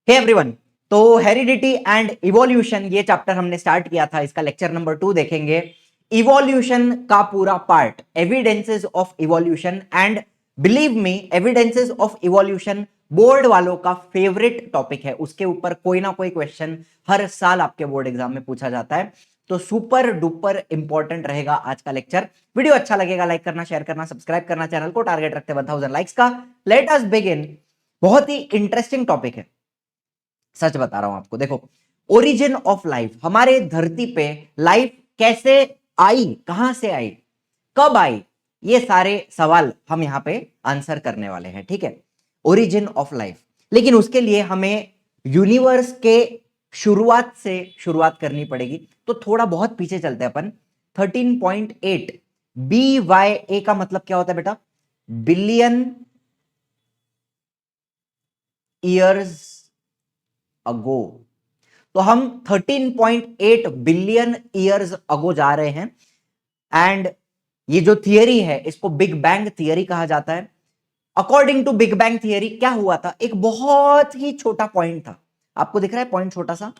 Hey everyone, तो heredity and evolution ये chapter हमने स्टार्ट किया था। इसका लेक्चर नंबर 2 देखेंगे। इवोल्यूशन का पूरा part, evidences of evolution. And believe me, evidences of evolution board वालों का फेवरेट टॉपिक है। उसके ऊपर कोई ना कोई क्वेश्चन हर साल आपके बोर्ड एग्जाम में पूछा जाता है, तो सुपर डुपर इंपॉर्टेंट रहेगा आज का लेक्चर। वीडियो अच्छा लगेगा लाइक करना, शेयर करना, सब्सक्राइब करना। चैनल को टारगेट रखते हैं 1000 लाइक्स का। Let us begin. बहुत ही इंटरेस्टिंग टॉपिक है, सच बता रहा हूं आपको। देखो, ओरिजिन ऑफ लाइफ, हमारे धरती पे लाइफ कैसे आई, कहां से आई, कब आई, ये सारे सवाल हम यहां पे आंसर करने वाले हैं। ठीक है, ओरिजिन ऑफ लाइफ। लेकिन उसके लिए हमें यूनिवर्स के शुरुआत से शुरुआत करनी पड़ेगी। तो थोड़ा बहुत पीछे चलते हैं अपन। 13.8 BYA का मतलब क्या होता है बेटा? Billion years ago. तो हम 13.8 बिलियन ईयर्स अगो जा रहे हैं। एंड ये जो थियरी है इसको बिग बैंग थियरी कहा जाता है। According to big bang theory क्या हुआ था, एक बहुत ही छोटा पॉइंट था। आपको दिख रहा है पॉइंट? छोटा सा,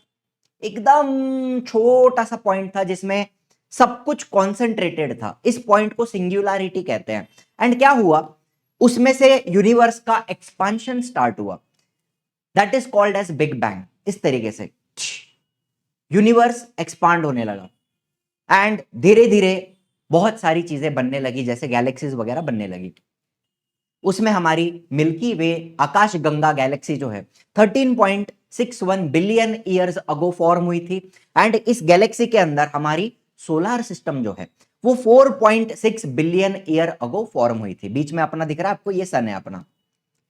एकदम छोटा सा पॉइंट था जिसमें सब कुछ कॉन्सेंट्रेटेड था। इस पॉइंट को सिंगुलैरिटी कहते हैं। एंड क्या हुआ, उसमें से यूनिवर्स का एक्सपांशन स्टार्ट हुआ। That is called as big bang. इस तरीके से यूनिवर्स एक्सपांड होने लगा एंड धीरे धीरे बहुत सारी चीजें बनने लगी, जैसे गैलेक्सीज वगैरह बनने लगी। उसमें हमारी मिल्की वे आकाश गंगा गैलेक्सी जो है 13.61 बिलियन ईयर्स अगो फॉर्म हुई थी। एंड इस गैलेक्सी के अंदर हमारी सोलर सिस्टम जो है वो 4.6 बिलियन ईयर अगो फॉर्म हुई थी। बीच में अपना दिख रहा है आपको, ये सन है अपना।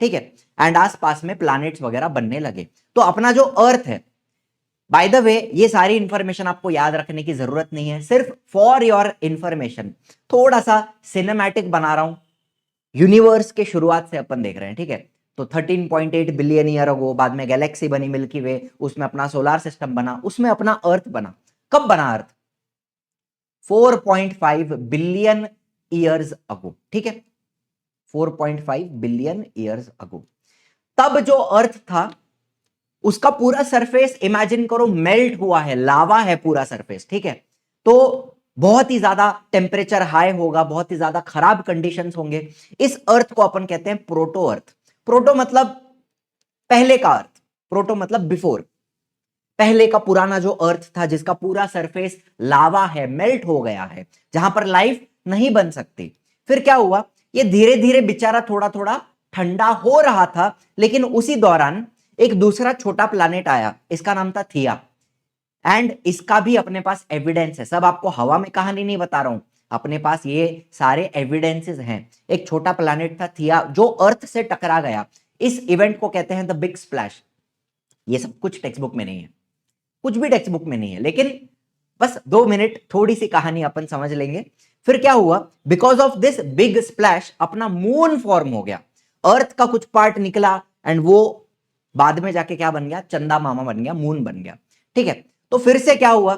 ठीक है, एंड आसपास में प्लैनेट्स वगैरह बनने लगे। तो अपना जो अर्थ है, बाय द वे ये सारी इंफॉर्मेशन आपको याद रखने की जरूरत नहीं है, सिर्फ फॉर योर इंफॉर्मेशन थोड़ा सा सिनेमैटिक बना रहा हूं। यूनिवर्स के शुरुआत से अपन देख रहे हैं। ठीक है, तो 13.8 बिलियन ईयर अगो, बाद में गैलेक्सी बनी मिल्की वे, उसमें अपना सोलर सिस्टम बना, उसमें अपना अर्थ बना। कब बना अर्थ? 4.5 बिलियन ईयर्स अगो। ठीक है, 4.5 बिलियन ईयर्स अगो। तब जो अर्थ था उसका पूरा सरफेस इमेजिन करो मेल्ट हुआ है, लावा है पूरा सरफेस। ठीक है, तो बहुत ही ज्यादा टेम्परेचर हाई होगा, बहुत ही ज्यादा खराब कंडीशंस होंगे। इस अर्थ को अपन कहते हैं प्रोटो अर्थ। प्रोटो मतलब पहले का अर्थ, प्रोटो मतलब बिफोर, पहले का पुराना जो अर्थ था जिसका पूरा सरफेस लावा है, मेल्ट हो गया है, जहां पर लाइफ नहीं बन सकती। फिर क्या हुआ, ये धीरे धीरे बेचारा थोड़ा थोड़ा ठंडा हो रहा था। लेकिन उसी दौरान एक दूसरा छोटा प्लैनेट आया, इसका नाम था थिया। एंड इसका भी अपने पास एविडेंस है। सब आपको हवा में कहानी नहीं बता रहा हूं, अपने पास ये सारे एविडेंसेस हैं। एक छोटा प्लैनेट था थिया जो अर्थ से टकरा गया। इस इवेंट को कहते हैं द बिग स्प्लैश। ये सब कुछ टेक्स्ट बुक में नहीं है, कुछ भी टेक्स्ट बुक में नहीं है, लेकिन बस 2 मिनट थोड़ी सी कहानी अपन समझ लेंगे। फिर क्या हुआ, because of this big splash अपना मून फॉर्म हो गया। अर्थ का कुछ पार्ट निकला एंड वो बाद में जाके क्या बन गया, चंदा मामा बन गया, मून बन गया। ठीक है, तो फिर से क्या हुआ,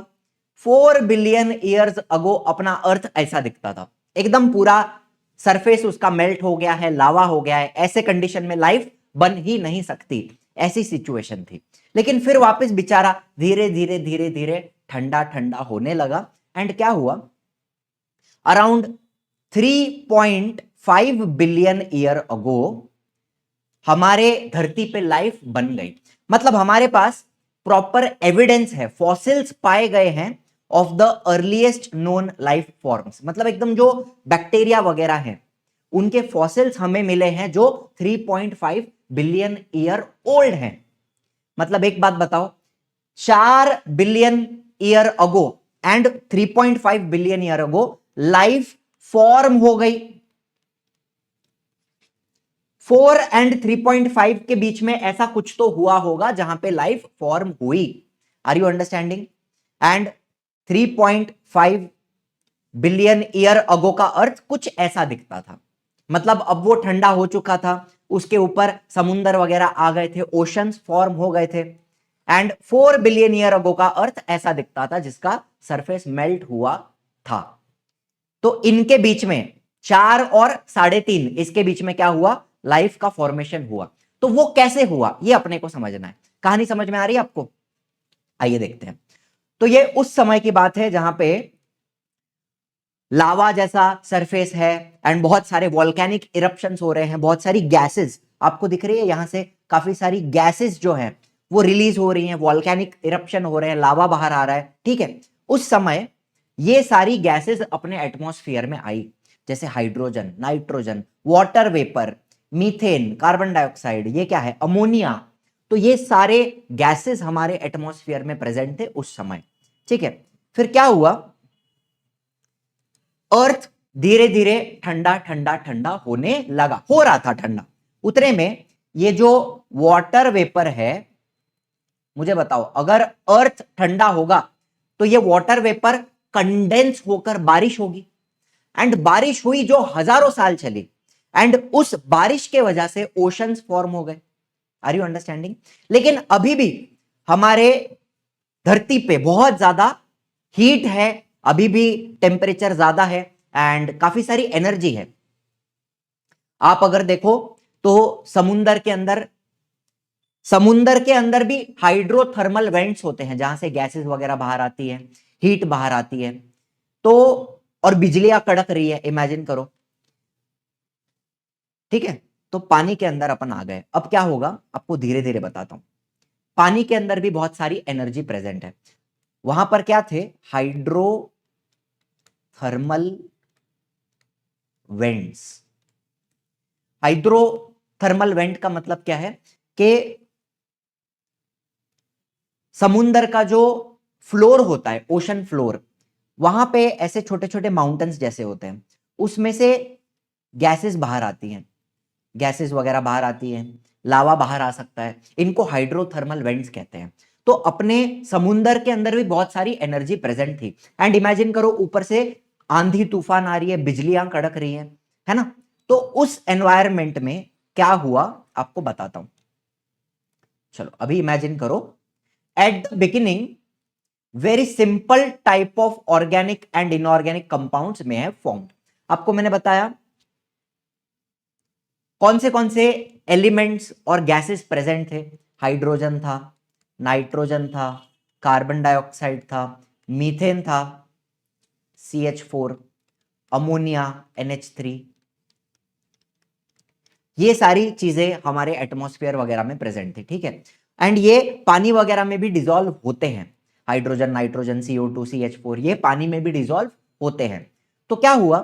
4 बिलियन ईयर्स अगो अपना अर्थ ऐसा दिखता था, एकदम पूरा सरफेस उसका मेल्ट हो गया है, लावा हो गया है। ऐसे कंडीशन में लाइफ बन ही नहीं सकती, ऐसी सिचुएशन थी। लेकिन फिर वापस बेचारा धीरे धीरे धीरे धीरे ठंडा ठंडा होने लगा। एंड क्या हुआ, अराउंड 3.5 बिलियन ईयर अगो हमारे धरती पे लाइफ बन गई। मतलब हमारे पास प्रॉपर एविडेंस है, फॉसिल्स पाए गए हैं of the earliest known life forms. मतलब एकदम जो बैक्टीरिया वगैरह हैं उनके फॉसिल्स हमें मिले हैं जो 3.5 बिलियन ईयर ओल्ड हैं। मतलब एक बात बताओ, 4 billion year ago and 3.5 billion year ago life form हो गई। 4 एंड 3.5 के बीच में ऐसा कुछ तो हुआ होगा जहां पे लाइफ फॉर्म हुई। Are you understanding? And 3.5 billion year ago का अर्थ कुछ ऐसा दिखता था। मतलब अब वो ठंडा हो चुका था, उसके ऊपर समुंदर वगैरह आ गए थे, ओशंस फॉर्म हो गए थे। एंड 4 बिलियन ईयर अगो का अर्थ ऐसा दिखता था जिसका सरफेस मेल्ट हुआ था। तो इनके बीच में 4 और 3.5 इसके बीच में क्या हुआ, लाइफ का फॉर्मेशन हुआ। तो वो कैसे हुआ ये अपने को समझना है। कहानी समझ में आ रही है आपको? आइए देखते हैं। तो ये उस समय की बात है जहां पे लावा जैसा सरफेस है एंड बहुत सारे वॉल्केनिक इरप्शंस हो रहे हैं, बहुत सारी गैसेस आपको दिख रही है, यहां से काफी सारी गैसेस जो है वो रिलीज हो रही हैं, वॉल्केनिक इरप्शन हो रहे हैं, लावा बाहर आ रहा है, ठीक है। उस समय ये सारी गैसेस अपने एटमॉस्फेयर में आई, जैसे hydrogen, nitrogen, water vapour, methane, carbon dioxide, ये क्या है, अमोनिया। तो ये सारे गैसेस हमारे एटमॉस्फेयर में प्रेजेंट थे उस समय, ठीक है। फिर क्या हुआ, अर्थ धीरे धीरे ठंडा ठंडा ठंडा होने लगा, हो रहा था ठंडा। उतने में ये जो वाटर वेपर है, मुझे बताओ अगर अर्थ ठंडा होगा तो ये वाटर वेपर कंडेंस होकर बारिश होगी, एंड बारिश हुई जो हजारों साल चली, एंड उस बारिश के वजह से ओशंस फॉर्म हो गए। Are you understanding? लेकिन अभी भी हमारे धरती पे बहुत ज्यादा हीट है, अभी भी टेम्परेचर ज्यादा है एंड काफी सारी एनर्जी है। आप अगर देखो तो समुंदर के अंदर भी हाइड्रोथर्मल वेंट्स होते हैं, जहां से गैसेस वगैरह बाहर आती है, हीट बाहर आती है। तो और बिजलियां कड़क रही है, इमेजिन करो, ठीक है। तो पानी के अंदर अपन आ गए, अब क्या होगा आपको धीरे धीरे बताता हूं। पानी के अंदर भी बहुत सारी एनर्जी प्रेजेंट है। वहां पर क्या थे, हाइड्रोथर्मल वेंट्स। हाइड्रोथर्मल वेंट का मतलब क्या है कि समुंदर का जो फ्लोर होता है, ओशन फ्लोर, वहां पे ऐसे छोटे छोटे माउंटेन्स जैसे होते हैं, उसमें से गैसेस बाहर आती हैं, गैसेस वगैरह बाहर आती हैं, लावा बाहर आ सकता है, इनको हाइड्रोथर्मल वेंट्स कहते हैं। तो अपने समुंदर के अंदर भी बहुत सारी एनर्जी प्रेजेंट थी, एंड इमेजिन करो ऊपर से आंधी तूफान आ रही है, बिजलियां कड़क रही है ना। तो उस एनवायरमेंट में क्या हुआ आपको बताता हूं। चलो अभी इमेजिन करो, at the beginning very simple type of organic and inorganic compounds में है फॉर्म्ड। आपको मैंने बताया कौन से एलिमेंट्स और गैसेस प्रेजेंट थे, हाइड्रोजन था, नाइट्रोजन था, कार्बन डाइऑक्साइड था, मीथेन था, CH4, अमोनिया, NH3। ये सारी चीजें हमारे एटमॉस्फेयर वगैरह में प्रेजेंट थी, ठीक है। एंड ये पानी वगैरह में भी डिसॉल्व होते हैं, हाइड्रोजन, नाइट्रोजन, CO2, CH4, ये पानी में भी डिसॉल्व होते हैं। तो क्या हुआ,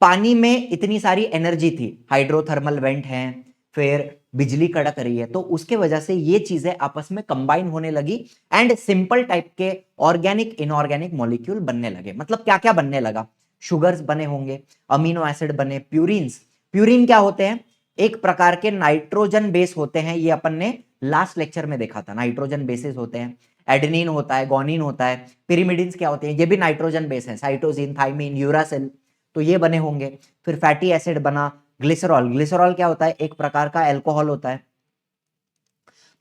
पानी में इतनी सारी एनर्जी थी, हाइड्रोथर्मल वेंट हैं, फिर बिजली कड़क रही है, तो उसके वजह से ये चीजें आपस में कंबाइन होने लगी एंड सिंपल टाइप के ऑर्गेनिक इनऑर्गेनिक मॉलिक्यूल बनने लगे। मतलब क्या क्या बनने लगा, शुगर्स बने होंगे, अमीनो एसिड बने, प्यूरिन्स। प्यूरिन क्या होते हैं, एक प्रकार के नाइट्रोजन बेस होते हैं, ये अपन ने लास्ट लेक्चर में देखा था, नाइट्रोजन बेसिस होते हैं, एडेनिन होता है, गोनिन होता है। पिरिमिडिन्स क्या होते हैं, ये भी नाइट्रोजन बेस है, साइटोसिन, थाइमिन, यूरासिल, तो ये बने होंगे। फिर फैटी एसिड बना, ग्लिसरॉल, ग्लिसरॉल क्या होता है, एक प्रकार का एल्कोहल होता है।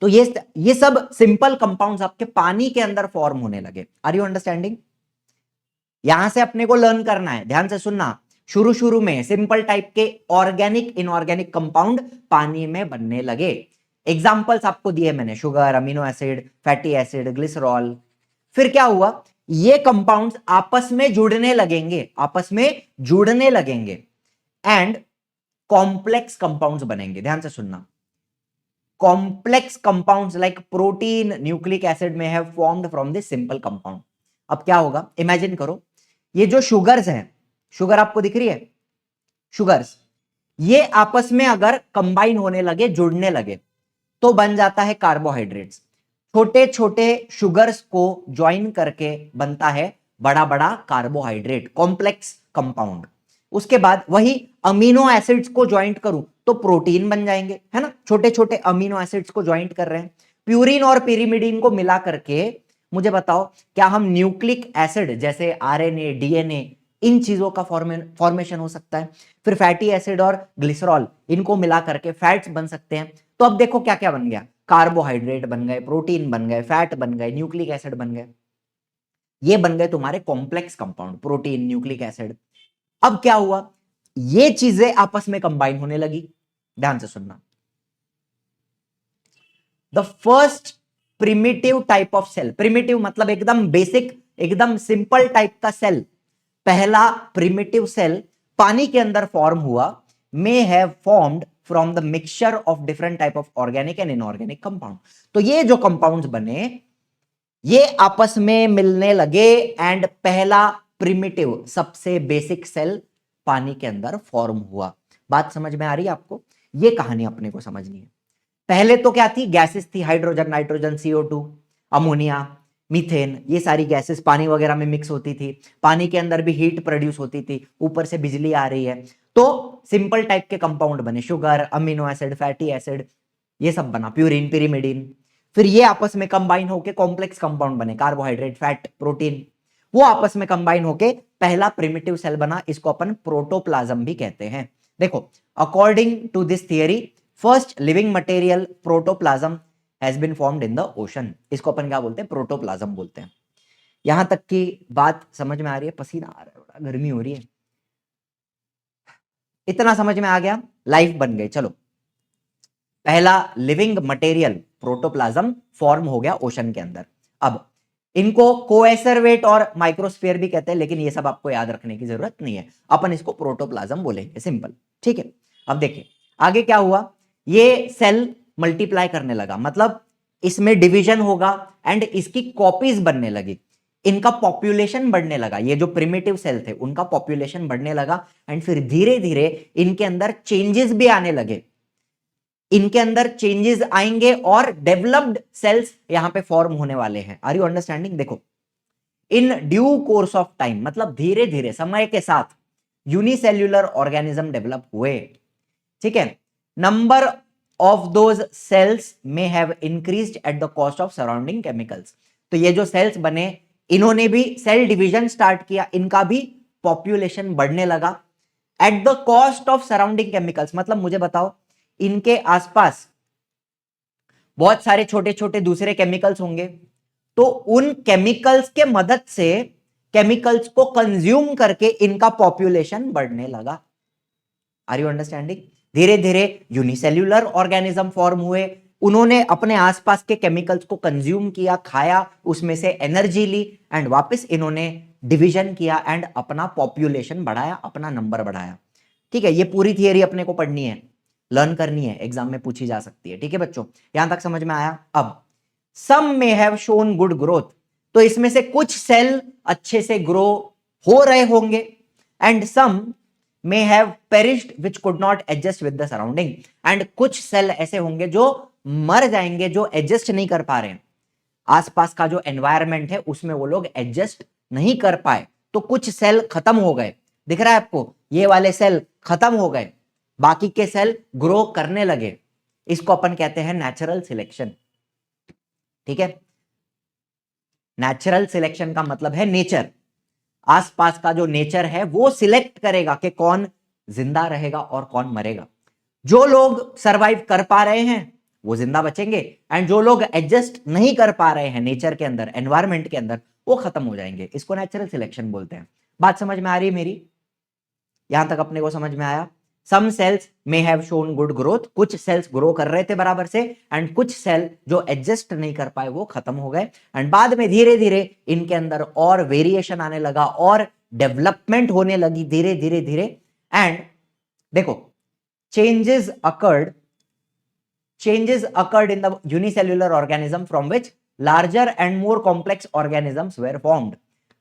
तो ये सब सिंपल कंपाउंड्स आपके पानी के अंदर फॉर्म होने लगे। Are you understanding? यहां से अपने को लर्न करना है, ध्यान से सुनना। शुरू शुरू में सिंपल टाइप के ऑर्गेनिक इनऑर्गेनिक कंपाउंड पानी में बनने लगे। एग्जांपल्स आपको दिए मैंने, sugar, amino acid, fatty acid, glycerol. फिर क्या हुआ, ये कंपाउंड्स आपस में जुड़ने लगेंगे, आपस में जुड़ने लगेंगे एंड कॉम्प्लेक्स कंपाउंड्स बनेंगे। ध्यान से सुनना, complex compounds like protein, nucleic acid में have formed from this simple compound. अब क्या होगा, इमेजिन करो, ये जो शुगर्स हैं, शुगर आपको दिख रही है, शुगर्स, ये आपस में अगर कंबाइन होने लगे, जुड़ने लगे, तो बन जाता है कार्बोहाइड्रेट्स। छोटे छोटे शुगर्स को ज्वाइन करके बनता है बड़ा बड़ा कार्बोहाइड्रेट, कॉम्प्लेक्स कंपाउंड। उसके बाद वही अमीनो एसिड्स को ज्वाइंट करूं तो प्रोटीन बन जाएंगे, है ना, छोटे छोटे अमीनो एसिड्स को ज्वाइंट कर रहे हैं। प्यूरिन और पिरिमिडिन को मिला करके मुझे बताओ, क्या हम न्यूक्लिक एसिड जैसे RNA, DNA, इन चीजों का फॉर्मेशन हो सकता है? फिर फैटी एसिड और ग्लिसरॉल, इनको मिला करके फैट्स बन सकते हैं। तो अब देखो क्या क्या बन गया, कार्बोहाइड्रेट बन गए, प्रोटीन बन गए, फैट बन गए, न्यूक्लिक एसिड बन गए। ये बन गए तुम्हारे complex compound, protein, nucleic acid. अब क्या हुआ, ये चीजें आपस में कंबाइन होने लगी। ध्यान से सुनना, the first primitive type of cell, primitive मतलब एकदम बेसिक, एकदम सिंपल टाइप का सेल, पहला प्रिमिटिव सेल पानी के अंदर फॉर्म हुआ, may have formed from the mixture of different type of organic and inorganic compound. तो ये जो कंपाउंड्स बने ये आपस में मिलने लगे एंड पहला प्रिमिटिव सबसे बेसिक सेल पानी के अंदर फॉर्म हुआ। बात समझ में आ रही है आपको? ये कहानी अपने को समझनी है। पहले तो क्या थी? गैसेस थी, hydrogen, nitrogen, CO2, ammonia, methane, ये सारी गैसेस पानी वगैरह में मिक्स होती थी, पानी के अंदर भी हीट प्रोड्यूस होती थी, ऊपर से बिजली आ रही है, तो सिंपल टाइप के कंपाउंड बने, sugar, amino acid, fatty acid, ये सब बना, प्यूरिन, पिरिमिडिन। फिर ये आपस में कंबाइन होके कॉम्प्लेक्स कंपाउंड बने, कार्बोहाइड्रेट, फैट, प्रोटीन, वो आपस में कंबाइन होके पहला प्रिमिटिव सेल बना, इसको अपन प्रोटोप्लाज्म भी कहते हैं। देखो, according to this theory first living material protoplasm has been formed in the ocean, इसको अपन क्या बोलते हैं? प्रोटोप्लाज्म बोलते हैं। यहां तक की बात समझ में आ रही है? पसीना आ रहा है, बड़ा गर्मी हो रही है। इतना समझ में आ गया? लाइफ बन गई। चलो, पहला लिविंग मटेरियल प्रोटोप्लाज्म फॉर्म हो गया ओशन के अंदर। अब इनको कोएसरवेट और माइक्रोस्फीयर भी कहते हैं, लेकिन ये सब आपको याद रखने की जरूरत नहीं है, अपन इसको प्रोटोप्लाज्म बोलेंगे, सिंपल। ठीक है, अब देखिए आगे क्या हुआ। ये सेल मल्टीप्लाई करने लगा, मतलब इसमें डिवीजन होगा एंड इसकी कॉपीज बनने लगी, इनका पॉपुलेशन बढ़ने लगा, ये जो प्रिमिटिव सेल थे उनका पॉपुलेशन बढ़ने लगा एंड फिर धीरे धीरे इनके अंदर चेंजेस भी आने लगे, इनके अंदर चेंजेस आएंगे और डेवलप्ड सेल्स यहां पे फॉर्म होने वाले हैं। Are you understanding? देखो, in due course of time, मतलब धीरे धीरे समय के साथ यूनिसेल्युलर ऑर्गेनिज्म डेवलप हुए। ठीक है, number of those cells may have increased at the cost of surrounding chemicals. तो ये जो सेल्स बने इन्होंने भी सेल डिवीजन स्टार्ट किया, इनका भी पॉपुलेशन बढ़ने लगा eight the cost of surrounding chemicals. मतलब मुझे बताओ, इनके आसपास बहुत सारे छोटे छोटे दूसरे केमिकल्स होंगे, तो उन केमिकल्स के मदद से केमिकल्स को कंज्यूम करके इनका पॉपुलेशन बढ़ने लगा। Are you understanding? धीरे धीरे यूनिसेल्युलर ऑर्गेनिज्म फॉर्म हुए, उन्होंने अपने आसपास के केमिकल्स को कंज्यूम किया, खाया, उसमें से एनर्जी ली एंड वापस इन्होंने डिवीजन किया एंड अपना पॉपुलेशन बढ़ाया, अपना नंबर बढ़ाया। ठीक है, ये पूरी थियरी अपने को पढ़नी है, लर्न करनी है, एग्जाम में पूछी जा सकती है। ठीक है बच्चों, यहां तक समझ में आया? अब some may have shown good growth, तो इसमें से कुछ सेल अच्छे से ग्रो हो रहे होंगे and some may have perished which could not adjust with the surrounding, एंड कुछ सेल ऐसे होंगे जो मर जाएंगे, जो एडजस्ट नहीं कर पा रहे हैं, आसपास का जो एनवायरमेंट है उसमें वो लोग एडजस्ट नहीं कर पाए, तो कुछ सेल खत्म हो गए। दिख रहा है आपको? ये वाले सेल खत्म हो गए, बाकी के सेल ग्रो करने लगे, इसको अपन कहते हैं नेचुरल सिलेक्शन। ठीक है, नेचुरल सिलेक्शन का मतलब है नेचर, आसपास का जो नेचर है वो सिलेक्ट करेगा कि कौन जिंदा रहेगा और कौन मरेगा। जो लोग सरवाइव कर पा रहे हैं वो जिंदा बचेंगे एंड जो लोग एडजस्ट नहीं कर पा रहे हैं नेचर के अंदर, एनवायरमेंट के अंदर, वो खत्म हो जाएंगे। इसको नेचुरल सिलेक्शन बोलते हैं। बात समझ में आ रही है मेरी? यहां तक अपने को समझ में आया? Some sales may have shown good growth, कुछ सेल्स ग्रो कर रहे थे बराबर से एंड कुछ सेल जो एडजस्ट नहीं कर पाए वो खत्म हो गए एंड बाद में धीरे धीरे इनके अंदर और वेरिएशन आने लगा और डेवलपमेंट होने लगी धीरे धीरे धीरे। एंड देखो, changes occurred in the unicellular organism from which larger and more complex organisms were formed।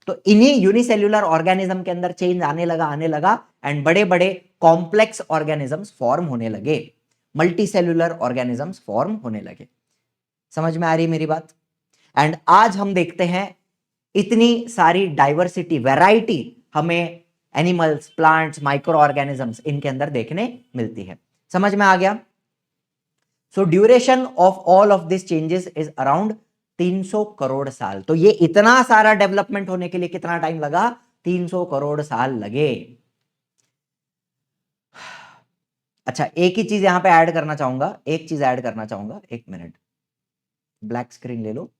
तो इन्हीं यूनिसेल्युलर ऑर्गेनिज्म के अंदर चेंज आने लगा एंड बड़े बड़े कॉम्प्लेक्स ऑर्गेनिजम्स फॉर्म होने लगे, मल्टी सेल्युलर ऑर्गेनिजम्स फॉर्म होने लगे। समझ में आ रही मेरी बात? एंड आज हम देखते हैं इतनी सारी डाइवर्सिटी, वैरायटी हमें एनिमल्स, प्लांट्स, माइक्रो ऑर्गेनिजम्स इनके अंदर देखने मिलती है। समझ में आ गया? So duration of all of this changes is around 300 crore साल। तो ये इतना सारा डेवलपमेंट होने के लिए कितना टाइम लगा? 300 करोड़ साल लगे। अच्छा, एक ही चीज यहां पे ऐड करना चाहूंगा, एक चीज ऐड करना चाहूंगा, एक मिनट, ब्लैक स्क्रीन ले लो।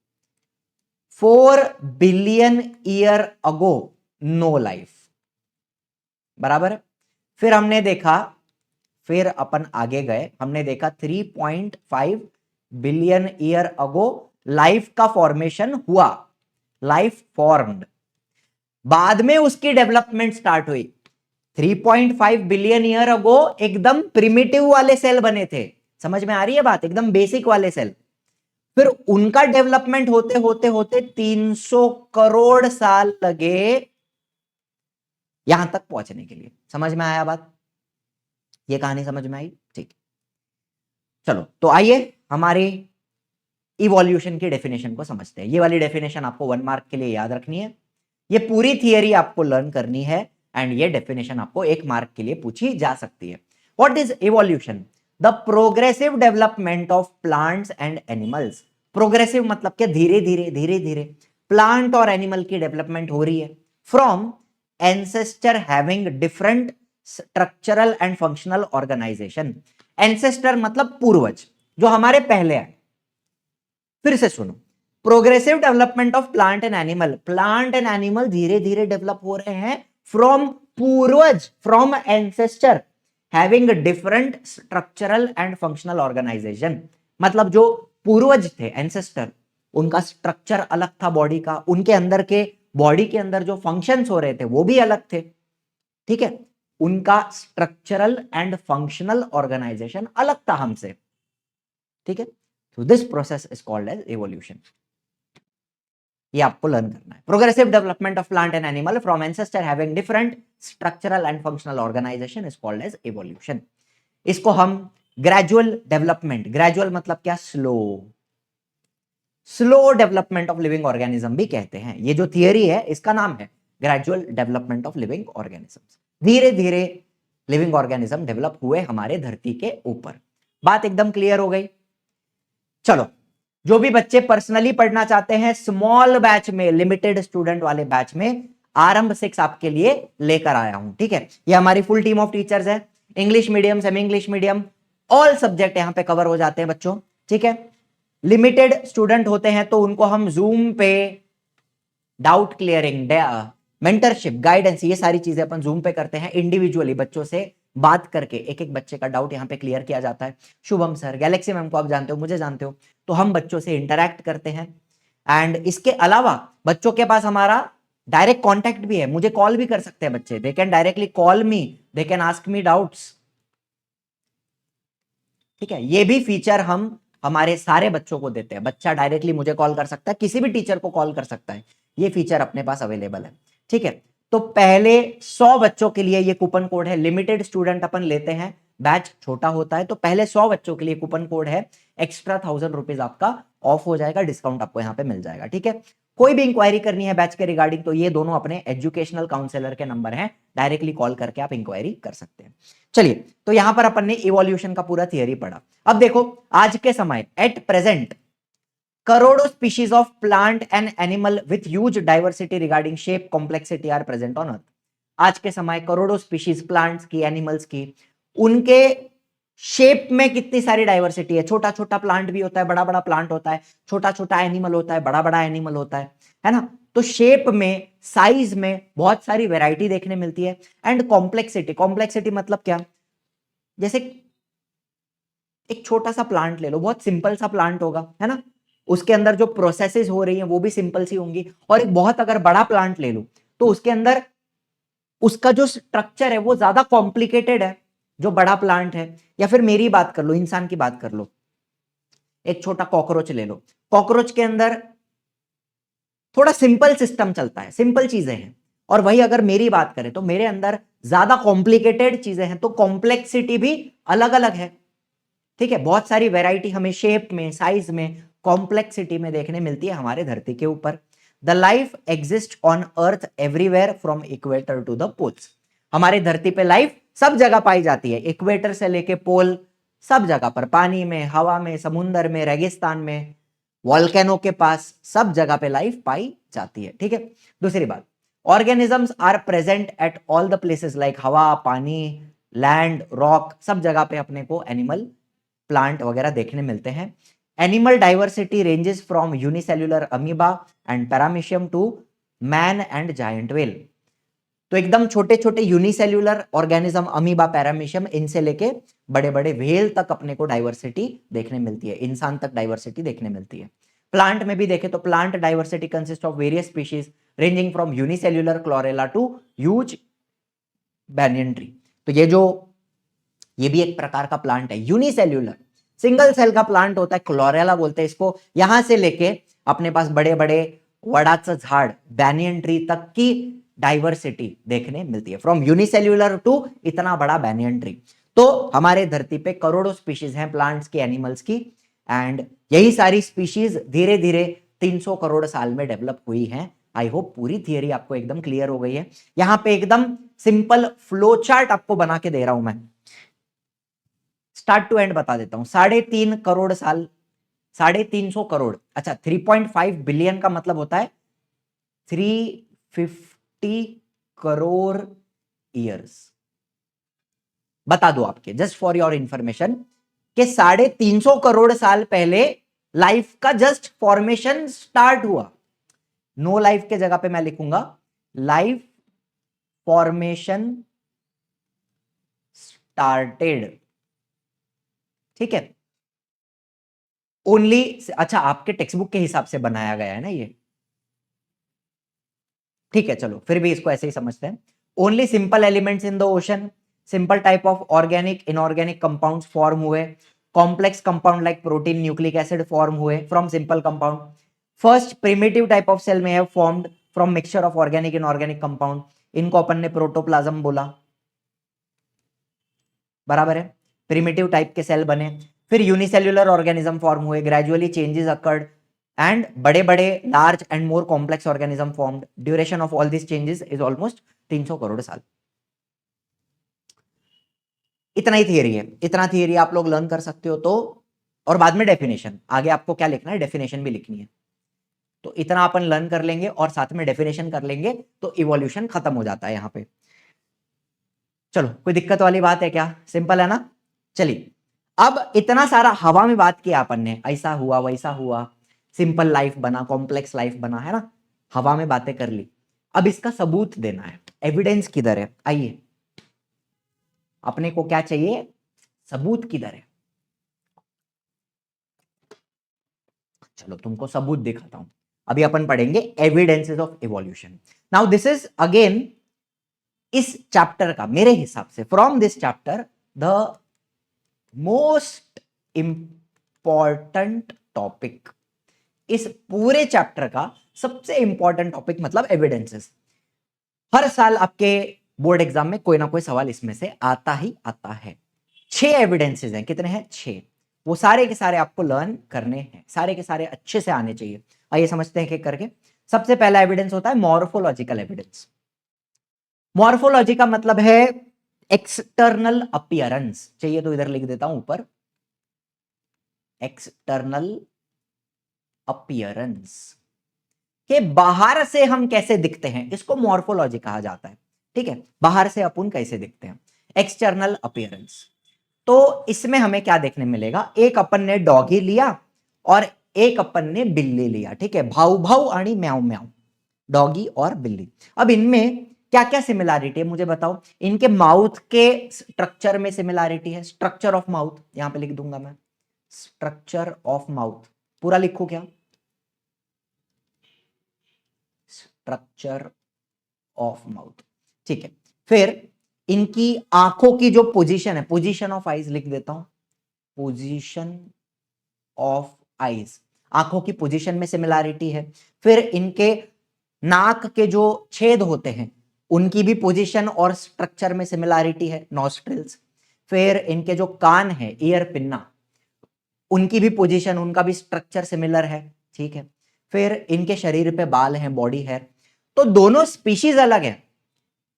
4 billion year ago no life, बराबर है। फिर हमने देखा, फिर अपन आगे गए, हमने देखा 3.5 बिलियन ईयर अगो लाइफ का फॉर्मेशन हुआ, लाइफ फॉर्म्ड। बाद में उसकी डेवलपमेंट स्टार्ट हुई। 3.5 बिलियन ईयर अगो एकदम प्रिमिटिव वाले सेल बने थे, समझ में आ रही है बात, एकदम बेसिक वाले सेल। फिर उनका डेवलपमेंट होते होते होते 300 करोड़ साल लगे यहां तक पहुंचने के लिए। समझ में आया बात, ये कहानी समझ में आई? ठीक, चलो तो आइए हमारी इवोल्यूशन की डेफिनेशन को समझते हैं। ये वाली डेफिनेशन आपको 1 मार्क के लिए याद रखनी है, ये पूरी थियरी आपको लर्न करनी है, एंड ये डेफिनेशन आपको 1 मार्क के लिए पूछी जा सकती है। What is evolution? The progressive development of plants and animals. Progressive मतलब क्या? धीरे धीरे धीरे धीरे प्लांट और एनिमल की डेवलपमेंट हो रही है from ancestor having different structural and functional organisation. Ancestor मतलब पूर्वज, जो हमारे पहले आए। फिर से सुनो, progressive development of plant and animal, plant and animal धीरे धीरे डेवलप हो रहे हैं फ्रॉम पूर्वज, from ancestor having different structural and functional organisation. मतलब जो पूर्वज थे, एंसेस्टर, उनका स्ट्रक्चर अलग था बॉडी का, उनके अंदर के बॉडी के अंदर जो फंक्शंस हो रहे थे वो भी अलग थे, ठीक है, उनका स्ट्रक्चरल एंड फंक्शनल ऑर्गेनाइजेशन अलग था हमसे, ठीक है। तो this process is called as evolution. ये आपको लर्न करना है। Progressive development of plant and animal from ancestor having different structural and functional organisation is called as evolution. इसको हम ग्रेजुअल डेवलपमेंट, ग्रेजुअल मतलब क्या? Slow, slow development of living organism भी कहते हैं। ये जो थियरी है इसका नाम है gradual development of living organisms. धीरे धीरे लिविंग ऑर्गेनिज्म डेवलप हुए हमारे धरती के ऊपर। बात एकदम क्लियर हो गई? चलो, जो भी बच्चे पर्सनली पढ़ना चाहते हैं स्मॉल बैच में, लिमिटेड स्टूडेंट वाले बैच में आरंभ 6 आपके लिए लेकर आया हूं, ठीक है। ये हमारी फुल टीम ऑफ टीचर्स है, English medium, semi English medium, all subject यहां पे कवर हो जाते हैं बच्चों, ठीक है। लिमिटेड स्टूडेंट होते हैं तो उनको हम जूम पे डाउट क्लियरिंग, मेंटरशिप, गाइडेंस, ये सारी चीजें अपन जूम पे करते हैं। इंडिविजुअली बच्चों से बात करके एक एक बच्चे का डाउट यहाँ पे क्लियर किया जाता है। शुभम सर, गैलेक्सी मैम को आप जानते हो, मुझे जानते हो, तो हम बच्चों से इंटरैक्ट करते हैं। एंड इसके अलावा बच्चों के पास हमारा डायरेक्ट कॉन्टैक्ट भी है, मुझे कॉल भी कर सकते हैं बच्चे, they can directly call me, they can ask me doubts, ठीक है। ये भी फीचर हम हमारे सारे बच्चों को देते हैं। बच्चा डायरेक्टली मुझे कॉल कर सकता है, किसी भी टीचर को कॉल कर सकता है, ये फीचर अपने पास अवेलेबल है, ठीक है। तो पहले 100 बच्चों के लिए ये कूपन कोड है। लिमिटेड स्टूडेंट अपन लेते हैं, बैच छोटा होता है, तो पहले 100 बच्चों के लिए कूपन कोड है, एक्स्ट्रा 1000 रुपीज आपका ऑफ हो जाएगा, डिस्काउंट आपको यहाँ पे मिल जाएगा, ठीक है। कोई भी इंक्वायरी करनी है बैच के रिगार्डिंग तो ये दोनों अपने एजुकेशनल काउंसलर के नंबर हैं, डायरेक्टली कॉल करके आप इंक्वायरी कर सकते हैं। चलिए, तो यहां पर अपन ने इवोल्यूशन का पूरा थियरी पढ़ा। अब देखो, आज के समय एट प्रेजेंट करोड़ों species of plant and animal with huge diversity regarding shape complexity are present on earth. आज के समय करोड़ों स्पीशीज प्लांट्स की, एनिमल्स की, उनके शेप में कितनी सारी डाइवर्सिटी है। छोटा छोटा प्लांट भी होता है, बड़ा बड़ा प्लांट होता है, छोटा छोटा एनिमल होता है, बड़ा बड़ा एनिमल होता है ना। तो शेप में, साइज में बहुत सारी वैरायटी देखने मिलती है। एंड कॉम्प्लेक्सिटी, कॉम्प्लेक्सिटी मतलब क्या? जैसे एक छोटा सा प्लांट ले लो, बहुत सिंपल सा प्लांट होगा, है ना, उसके अंदर जो प्रोसेसेस हो रही हैं वो भी सिंपल सी होंगी। और एक बहुत अगर बड़ा प्लांट ले लो तो उसके अंदर उसका जो स्ट्रक्चर है वो ज्यादा कॉम्प्लिकेटेड है, जो बड़ा प्लांट है। या फिर मेरी बात कर लो, इंसान की बात कर लो, एक छोटा कॉकरोच ले लो, कॉकरोच के अंदर थोड़ा सिंपल सिस्टम चलता है, सिंपल चीजें हैं। और वही अगर मेरी बात करें तो मेरे अंदर ज्यादा कॉम्प्लिकेटेड चीजें हैं, तो कॉम्प्लेक्सिटी भी अलग अलग है, ठीक है। बहुत सारी वैरायटी हमें शेप में, साइज में, कॉम्प्लेक्सिटी में देखने मिलती है हमारे धरती के ऊपर। The life exist on earth everywhere from equator to the poles. हमारे धरती पे लाइफ सब जगह पाई जाती है, इक्वेटर से लेके पोल, सब जगह पर, पानी में, हवा में, समुन्द्र में, रेगिस्तान में, वॉल्केनो के पास, सब जगह पे लाइफ पाई जाती है, ठीक है। दूसरी बात, organisms are present at all the places like हवा, पानी, लैंड, रॉक, सब जगह पे अपने को एनिमल, प्लांट वगैरह देखने मिलते हैं। Animal diversity ranges from unicellular amoeba and paramecium to man and giant whale. तो एकदम छोटे छोटे यूनिसेल्यूलर ऑर्गेनिज्म, अमीबा, पैरामीशियम, इनसे लेके बड़े बड़े व्हेल तक अपने को डाइवर्सिटी देखने मिलती है, इंसान तक डाइवर्सिटी देखने मिलती है। प्लांट में भी देखें तो plant diversity consist of various species ranging from unicellular chlorella to huge banyan tree. तो ये भी एक प्रकार का प्लांट है, यूनिसेल्यूलर, सिंगल सेल का प्लांट होता है, क्लोरेला बोलते हैं इसको। यहां से लेके अपने पास बड़े बड़े वडाचं झाड़, बैनियन ट्री तक की डाइवर्सिटी देखने मिलती है, फ्रॉम यूनिसेल्यूलर टू इतना बड़ा बैनियन ट्री। तो हमारे धरती पे करोड़ों स्पीशीज हैं प्लांट्स की, एनिमल्स की, एंड यही सारी स्पीशीज धीरे धीरे 300 करोड़ साल में डेवलप हुई हैं। आई होप पूरी थियरी आपको एकदम क्लियर हो गई है। यहां पे एकदम सिंपल फ्लो चार्ट आपको बना के दे रहा हूं मैं, स्टार्ट टू एंड बता देता हूं। 3.5 करोड़ साल, 350 करोड़, अच्छा 3.5 बिलियन का मतलब होता है 350 करोड़ ईयर्स। बता दो आपके, जस्ट फॉर योर इंफॉर्मेशन, कि 350 करोड़ साल पहले लाइफ का जस्ट फॉर्मेशन स्टार्ट हुआ। नो लाइफ के जगह पे मैं लिखूंगा लाइफ फॉर्मेशन स्टार्टेड, ठीक है। ओनली, अच्छा आपके टेक्स्ट बुक के हिसाब से बनाया गया है ना ये, ठीक है, चलो फिर भी इसको ऐसे ही समझते हैं। Only simple elements in the ocean, simple type of organic inorganic compounds form हुए, complex compound like protein nucleic acid form हुए from simple compound. First primitive type of cell may have formed from mixture of organic inorganic compound, इनको अपन ने protoplasm बोला, बराबर है। Primitive type के cell बने, फिर यूनिसेल्यूलर ऑर्गेनिज्म फॉर्म हुए, ग्रेजुअली चेंजेस अकर्ड एंड बड़े बड़े large and more complex organism formed. Duration of all this changes is almost 300 crore साल। इतना ही थियरी है, इतना थियरी आप लोग लर्न कर सकते हो। तो और बाद में डेफिनेशन, आगे आपको क्या लिखना है, डेफिनेशन भी लिखनी है। तो इतना अपन लर्न कर लेंगे और साथ में डेफिनेशन कर लेंगे तो इवोल्यूशन खत्म हो जाता है यहां पे। चलो कोई दिक्कत वाली बात है क्या, सिंपल है ना। चलिए, अब इतना सारा हवा में बात किया अपन ने, ऐसा हुआ वैसा हुआ, सिंपल लाइफ बना, कॉम्प्लेक्स लाइफ बना, है ना, हवा में बातें कर ली। अब इसका सबूत देना है, एविडेंस किधर है। आइए, अपने को क्या चाहिए, सबूत किधर है। चलो तुमको सबूत दिखाता हूं। अभी अपन पढ़ेंगे evidences of evolution. Now this is again इस चैप्टर का, मेरे हिसाब से from this chapter the most important topic, इस पूरे चैप्टर का सबसे इंपॉर्टेंट टॉपिक मतलब एविडेंसेस। हर साल आपके बोर्ड एग्जाम में कोई ना कोई सवाल इसमें से आता ही आता है। 6 एविडेंसेस हैं, कितने हैं, 6। वो सारे के सारे आपको लर्न करने हैं, सारे के सारे अच्छे से आने चाहिए। आइए समझते हैं एक करके। सबसे पहला एविडेंस होता है मॉर्फोलॉजिकल एविडेंस। मॉर्फोलॉजी का मतलब है एक्सटर्नल अपीयरेंस, चाहिए तो इधर लिख देता हूं ऊपर, एक्सटर्नल अपीयरेंस, कि बाहर से हम कैसे दिखते हैं, इसको मॉर्फोलॉजी कहा जाता है, ठीक है। बाहर से अपन कैसे दिखते हैं, एक्सटर्नल अपीयरेंस। तो इसमें हमें क्या देखने मिलेगा, एक अपन ने डॉगी लिया और एक अपन ने बिल्ली लिया, ठीक है, भाऊ भाऊ आणि म्याऊ म्याऊ, डॉगी और बिल्ली। अब इनमें क्या क्या सिमिलैरिटी है मुझे बताओ। इनके माउथ के स्ट्रक्चर में सिमिलैरिटी है, स्ट्रक्चर ऑफ माउथ यहां पे लिख दूंगा मैं, स्ट्रक्चर ऑफ माउथ, पूरा लिखो क्या, स्ट्रक्चर ऑफ माउथ, ठीक है। फिर इनकी आंखों की जो पोजीशन है, पोजीशन ऑफ आईज लिख देता हूं, पोजीशन ऑफ आईज, आंखों की पोजीशन में सिमिलैरिटी है। फिर इनके नाक के जो छेद होते हैं उनकी भी पोजीशन और स्ट्रक्चर में सिमिलैरिटी है, नॉस्ट्रिल्स। फिर इनके जो कान है, ईयर पिन्ना, उनकी भी पोजीशन, उनका भी स्ट्रक्चर सिमिलर है, ठीक है। फिर इनके शरीर पे बाल हैं, बॉडी है। तो दोनों स्पीशीज अलग है,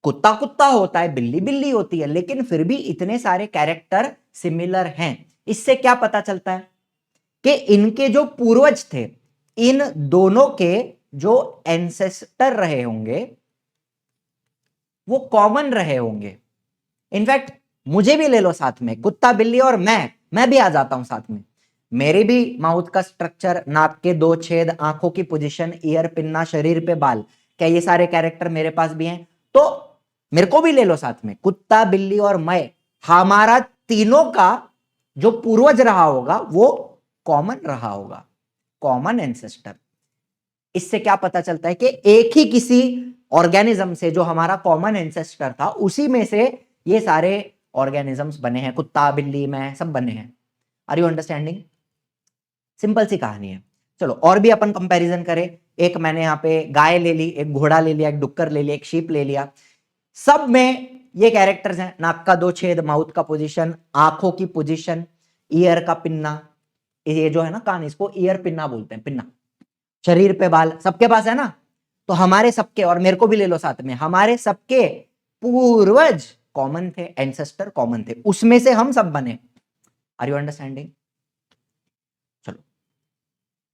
कुत्ता कुत्ता होता है, बिल्ली बिल्ली होती है, लेकिन फिर भी इतने सारे कैरेक्टर सिमिलर हैं। इससे क्या पता चलता है कि इनके जो पूर्वज थे, इन दोनों के जो एंसेस्टर रहे होंगे वो कॉमन रहे होंगे। इनफैक्ट मुझे भी ले लो साथ में, कुत्ता बिल्ली और मैं भी आ जाता हूं साथ में। मेरे भी माउथ का स्ट्रक्चर, नाक के 2 छेद, आंखों की पोजीशन, ईयर पिन्ना, शरीर पे बाल, क्या ये सारे कैरेक्टर मेरे पास भी हैं। तो मेरे को भी ले लो साथ में, कुत्ता बिल्ली और मैं, हमारा तीनों का जो पूर्वज रहा होगा वो कॉमन रहा होगा, कॉमन एंसेस्टर। इससे क्या पता चलता है कि एक ही किसी ऑर्गेनिज्म से जो हमारा कॉमन एंसेस्टर था उसी में से ये सारे ऑर्गेनिजम्स बने हैं, कुत्ता बिल्ली मैं सब बने हैं। Are you understanding? सिंपल सी कहानी है। चलो और भी अपन कंपैरिजन करें। एक मैंने यहाँ पे गाय ले ली, एक घोड़ा ले लिया, एक डुक्कर ले लिया, एक शीप ले लिया। सब में ये कैरेक्टर्स हैं, नाक का 2 छेद, माउथ का पोजीशन, आंखों की पोजीशन, ईयर का पिन्ना, ये जो है ना कान, इसको ईयर पिन्ना बोलते हैं, पिन्ना। शरीर पे बाल सबके पास है ना। तो हमारे सबके, और मेरे को भी ले लो साथ में, हमारे सबके पूर्वज कॉमन थे, एंसेस्टर कॉमन थे, उसमें से हम सब बने। Are you understanding? चलो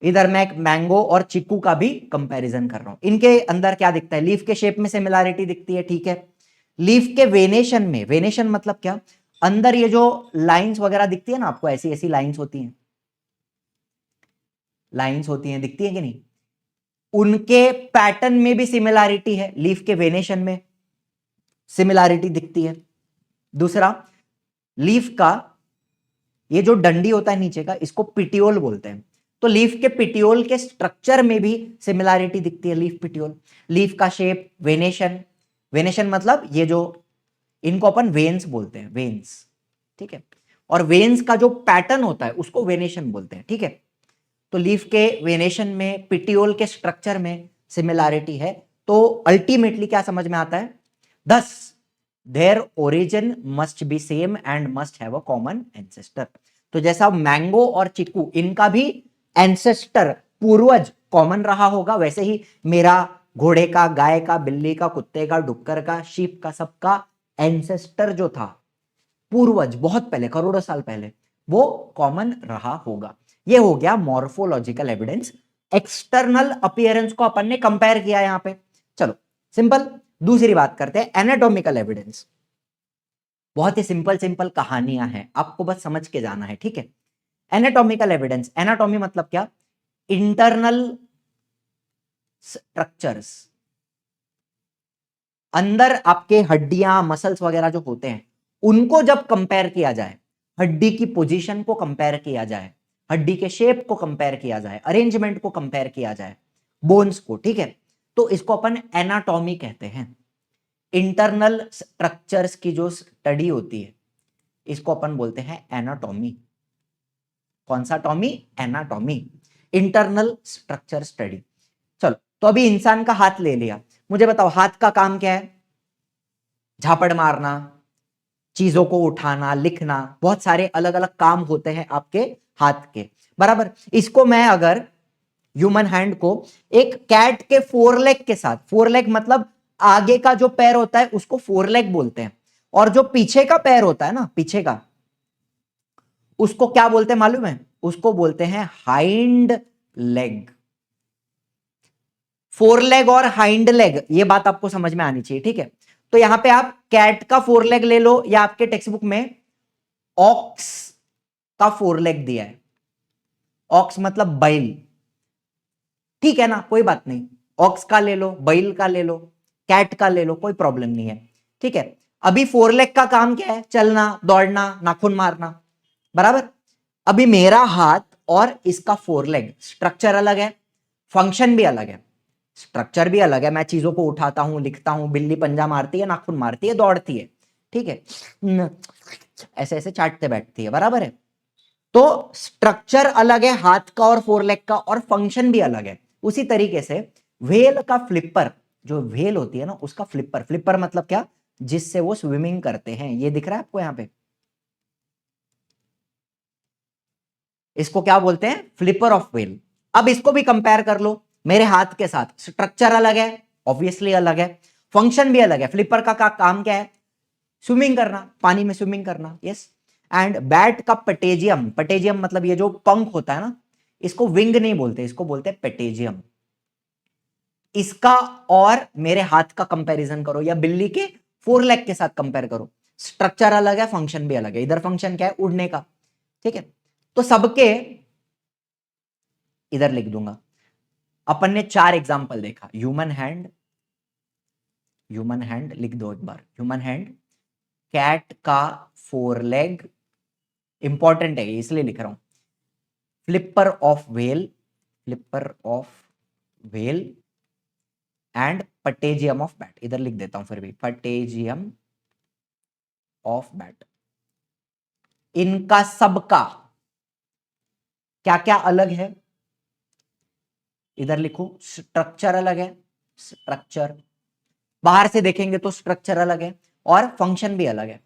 इधर मैं मैंगो और चिक्कू का भी कंपैरिजन कर रहा हूं। इनके अंदर क्या दिखता है? लीफ के शेप में सिमिलैरिटी दिखती है, ठीक है। लीफ के वेनेशन में, वेनेशन मतलब क्या? अंदर ये जो लाइंस वगैरह दिखती है ना आपको, ऐसी ऐसी लाइंस होती हैं, लाइंस होती हैं, दिखती है कि नहीं? उनके पैटर्न में भी सिमिलैरिटी है, लीफ के वेनेशन में सिमिलैरिटी दिखती है। दूसरा, लीफ का ये जो डंडी होता है नीचे का, इसको पिटियोल बोलते हैं। तो लीफ के पिटियोल के स्ट्रक्चर में भी सिमिलैरिटी दिखती है, लीफ पिटियोल। लीफ का शेप, वेनेशन, वेनेशन मतलब ये जो, इनको अपन वेन्स बोलते हैं, वेन्स, ठीक है। और वेन्स का जो पैटर्न होता है उसको वेनेशन बोलते हैं, ठीक है। तो लीफ के वेनेशन में, पिटियोल के स्ट्रक्चर में सिमिलैरिटी है। तो अल्टीमेटली क्या समझ में आता है? Thus their origin must be same and must have a common ancestor. तो जैसा मैंगो और चिक्कू, इनका भी एंसेस्टर, पूर्वज कॉमन रहा होगा, वैसे ही मेरा घोड़े का, गाय का, बिल्ली का, कुत्ते का, डुक्कर का, शीप का, सबका एंसेस्टर जो था, पूर्वज बहुत पहले, करोड़ों साल पहले, वो कॉमन रहा होगा। ये हो गया मॉर्फोलॉजिकल एविडेंस। एक्सटर्नल अपीयरेंस को अपन ने कंपेयर किया यहां पे। चलो सिंपल दूसरी बात करते हैं, एनाटॉमिकल एविडेंस। बहुत ही सिंपल सिंपल कहानियां हैं, आपको बस समझ के जाना है, ठीक है। एनाटॉमिकल एविडेंस, एनाटॉमी मतलब क्या? इंटरनल स्ट्रक्चर्स, अंदर आपके हड्डियां, मसल्स वगैरह जो होते हैं, उनको जब कंपेयर किया जाए, हड्डी की पोजीशन को कंपेयर किया जाए, हड्डी के शेप को कंपेयर किया जाए, अरेंजमेंट को कंपेयर किया जाए, बोन्स को, ठीक है, तो इसको अपन एनाटॉमी कहते हैं। इंटरनल स्ट्रक्चर्स की जो स्टडी होती है, इसको अपन बोलते हैं एनाटॉमी। कौन सा Tommy? Anatomy, internal structure study. चलो तो अभी इंसान का हाथ ले लिया, मुझे बताओ हाथ का काम क्या है? झापड़ मारना, चीजों को उठाना, लिखना, बहुत सारे अलग अलग काम होते हैं आपके हाथ के, बराबर। इसको मैं अगर ह्यूमन हैंड को एक कैट के 4 लेग के साथ, 4 लेग मतलब आगे का जो पैर होता है उसको 4 लेग बोलते हैं, और जो पीछे का पैर होता है ना, पीछे का, उसको क्या बोलते हैं मालूम है? उसको बोलते हैं हाइंड लेग। 4 लेग और हाइंड लेग, ये बात आपको समझ में आनी चाहिए, ठीक है। तो यहां पे आप कैट का 4 लेग ले लो, या आपके टेक्स्ट बुक में ऑक्स का 4 लेग दिया है, ऑक्स मतलब बैल, ठीक है ना, कोई बात नहीं। ऑक्स का ले लो, बैल का ले लो, कैट का ले लो, कोई प्रॉब्लम नहीं है, ठीक है। अभी 4 लेग का काम क्या है? चलना, दौड़ना, नाखून मारना, बराबर। अभी मेरा हाथ और इसका 4 लेग, स्ट्रक्चर अलग है, फंक्शन भी अलग है। स्ट्रक्चर भी अलग है, मैं चीजों को उठाता हूं, लिखता हूं, बिल्ली पंजा मारती है, नाखून मारती है, दौड़ती है, ठीक है, ऐसे ऐसे चाटते बैठती है, बराबर है। तो स्ट्रक्चर अलग है हाथ का और 4 लेग का, और फंक्शन भी अलग है। उसी तरीके से व्हेल का फ्लिपर, जो व्हेल होती है ना उसका फ्लिपर, फ्लिपर मतलब क्या? जिससे वो स्विमिंग करते हैं, ये दिख रहा है आपको यहां पे, इसको क्या बोलते हैं? Flipper of whale. अब इसको भी कंपेयर कर लो मेरे हाथ के साथ, स्ट्रक्चर अलग है, ऑब्वियसली अलग है, फंक्शन भी अलग है। फ्लिपर का काम क्या है? स्विमिंग करना, पानी में स्विमिंग करना, यस। एंड बैट का पेटेजियम, पेटेजियम मतलब ये जो पंख होता है ना, इसको विंग नहीं बोलते, इसको बोलते हैं पेटेजियम। इसका और मेरे हाथ का कंपैरिजन करो, या बिल्ली के 4 लेग के साथ कंपेयर करो, स्ट्रक्चर अलग है, फंक्शन भी अलग है। इधर फंक्शन क्या है? उड़ने का, ठीक है। तो सबके इधर लिख दूंगा। अपन ने 4 एग्जाम्पल देखा, ह्यूमन हैंड, ह्यूमन हैंड लिख दो एक बार, ह्यूमन हैंड, कैट का 4 लेग, इंपॉर्टेंट है इसलिए लिख रहा हूं, flipper of whale, flipper of whale and पटेजियम of bat, इधर लिख देता हूं फिर भी, पटेजियम ऑफ बैट। इनका सबका क्या क्या अलग है, इधर लिखो, स्ट्रक्चर अलग है, स्ट्रक्चर बाहर से देखेंगे तो स्ट्रक्चर अलग है और फंक्शन भी अलग है,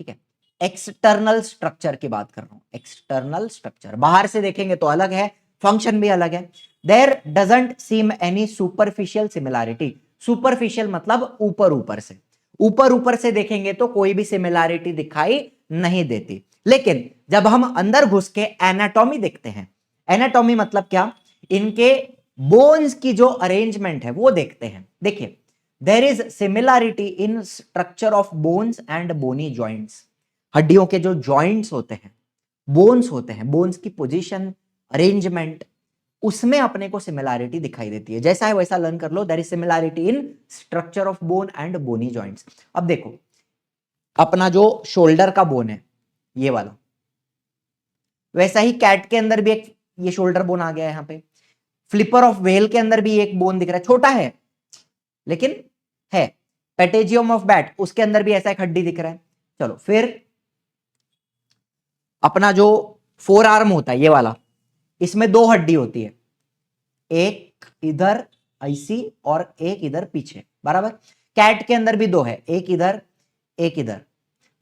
ठीक है। एक्सटर्नल स्ट्रक्चर की बात कर रहा हूं, एक्सटर्नल स्ट्रक्चर बाहर से देखेंगे तो अलग है, फंक्शन भी अलग है। There doesn't seem any superficial similarity, superficial मतलब ऊपर ऊपर से, ऊपर ऊपर से देखेंगे तो कोई भी सिमिलैरिटी दिखाई नहीं देती, लेकिन जब हम अंदर घुस के एनाटॉमी देखते हैं, एनाटॉमी मतलब क्या, इनके बोन्स की जो अरेंजमेंट है वो देखते हैं। देखिए, there is similarity in structure of bones and bony joints, हड्डियों के जो जॉइंट्स होते हैं, बोन्स होते हैं, बोन्स की पोजीशन, अरेंजमेंट, उसमें अपने को सिमिलैरिटी दिखाई देती है। जैसा है वैसा लर्न कर लो, there is similarity in structure of bone and bony joints. अब देखो, अपना जो शोल्डर का बोन है ये वाला, वैसा ही कैट के अंदर भी एक ये शोल्डर बोन आ गया है यहां पे, फ्लिपर ऑफ व्हेल के अंदर भी एक बोन दिख रहा है, छोटा है लेकिन है, पेटेजियम ऑफ बैट उसके अंदर भी ऐसा एक हड्डी दिख रहा है। चलो फिर अपना जो फोर आर्म होता है ये वाला, इसमें 2 हड्डी होती है, एक इधर ऐसी और एक इधर पीछे, बराबर। कैट के अंदर भी 2 है, एक इधर एक इधर,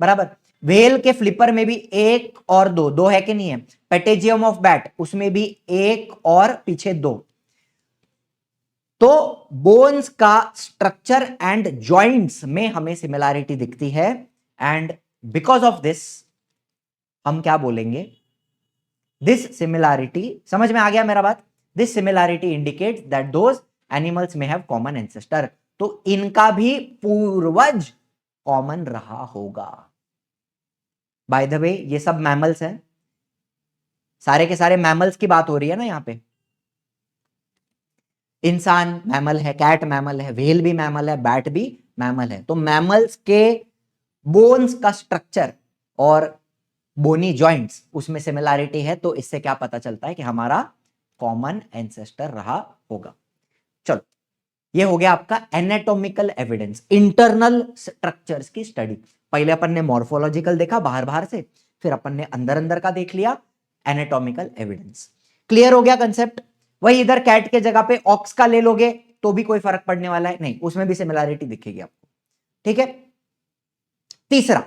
बराबर। व्हेल के फ्लिपर में भी 1 और 2, 2 है कि नहीं है। पेटेजियम ऑफ बैट उसमें भी 1 और पीछे 2। तो बोन्स का स्ट्रक्चर एंड जॉइंट्स में हमें सिमिलैरिटी दिखती है, एंड बिकॉज ऑफ दिस हम क्या बोलेंगे, दिस सिमिलैरिटी, समझ में आ गया मेरा बात, this similarity indicates that those animals में हैव कॉमन एंसेस्टर, तो इनका भी पूर्वज कॉमन रहा होगा। बाय द वे ये सब मैमल्स हैं, सारे के सारे मैमल्स की बात हो रही है ना यहां पे, इंसान मैमल है, कैट मैमल है, व्हेल भी मैमल है, बैट भी मैमल है। तो मैमल्स के बोन्स का स्ट्रक्चर और बोनी जॉइंट्स उसमें सिमिलैरिटी है, तो इससे क्या पता चलता है कि हमारा कॉमन एंसेस्टर रहा होगा। चलो, ये हो गया आपका एनाटॉमिकल एविडेंस, इंटरनल स्ट्रक्चर्स की स्टडी। पहले अपन ने मॉर्फोलॉजिकल देखा बाहर बाहर से, फिर अपन ने अंदर अंदर का देख लिया, एनाटॉमिकल एविडेंस। क्लियर हो गया कंसेप्ट। वही इधर कैट के जगह पे ऑक्स का ले लोगे तो भी कोई फर्क पड़ने वाला है नहीं, उसमें भी सिमिलैरिटी दिखेगी आपको, ठीक है। तीसरा,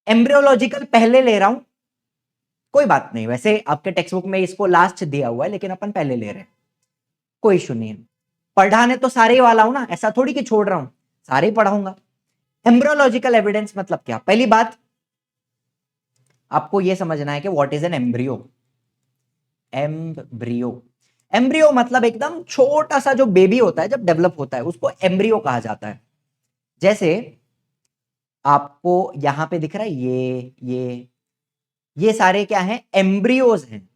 एम्ब्रियोलॉजिकल पहले ले रहा हूं, कोई बात नहीं, वैसे आपके टेक्स्ट बुक में इसको लास्ट दिया हुआ है, लेकिन अपन पहले ले रहे हैं, कोई इशू नहीं है। पढ़ाने तो सारे ही वाला हूं ना, ऐसा थोड़ी कि छोड़ रहा हूं, सारे ही पढ़ाऊंगा। एम्ब्रियोलॉजिकल एविडेंस मतलब क्या, पहली बात आपको यह समझना है कि what is an embryo. Embryo, embryo मतलब एकदम छोटा सा जो बेबी होता है, जब डेवलप होता है उसको एम्ब्रियो कहा जाता है। जैसे आपको यहां पे दिख रहा है ये सारे क्या हैं, एम्ब्रियोज हैं।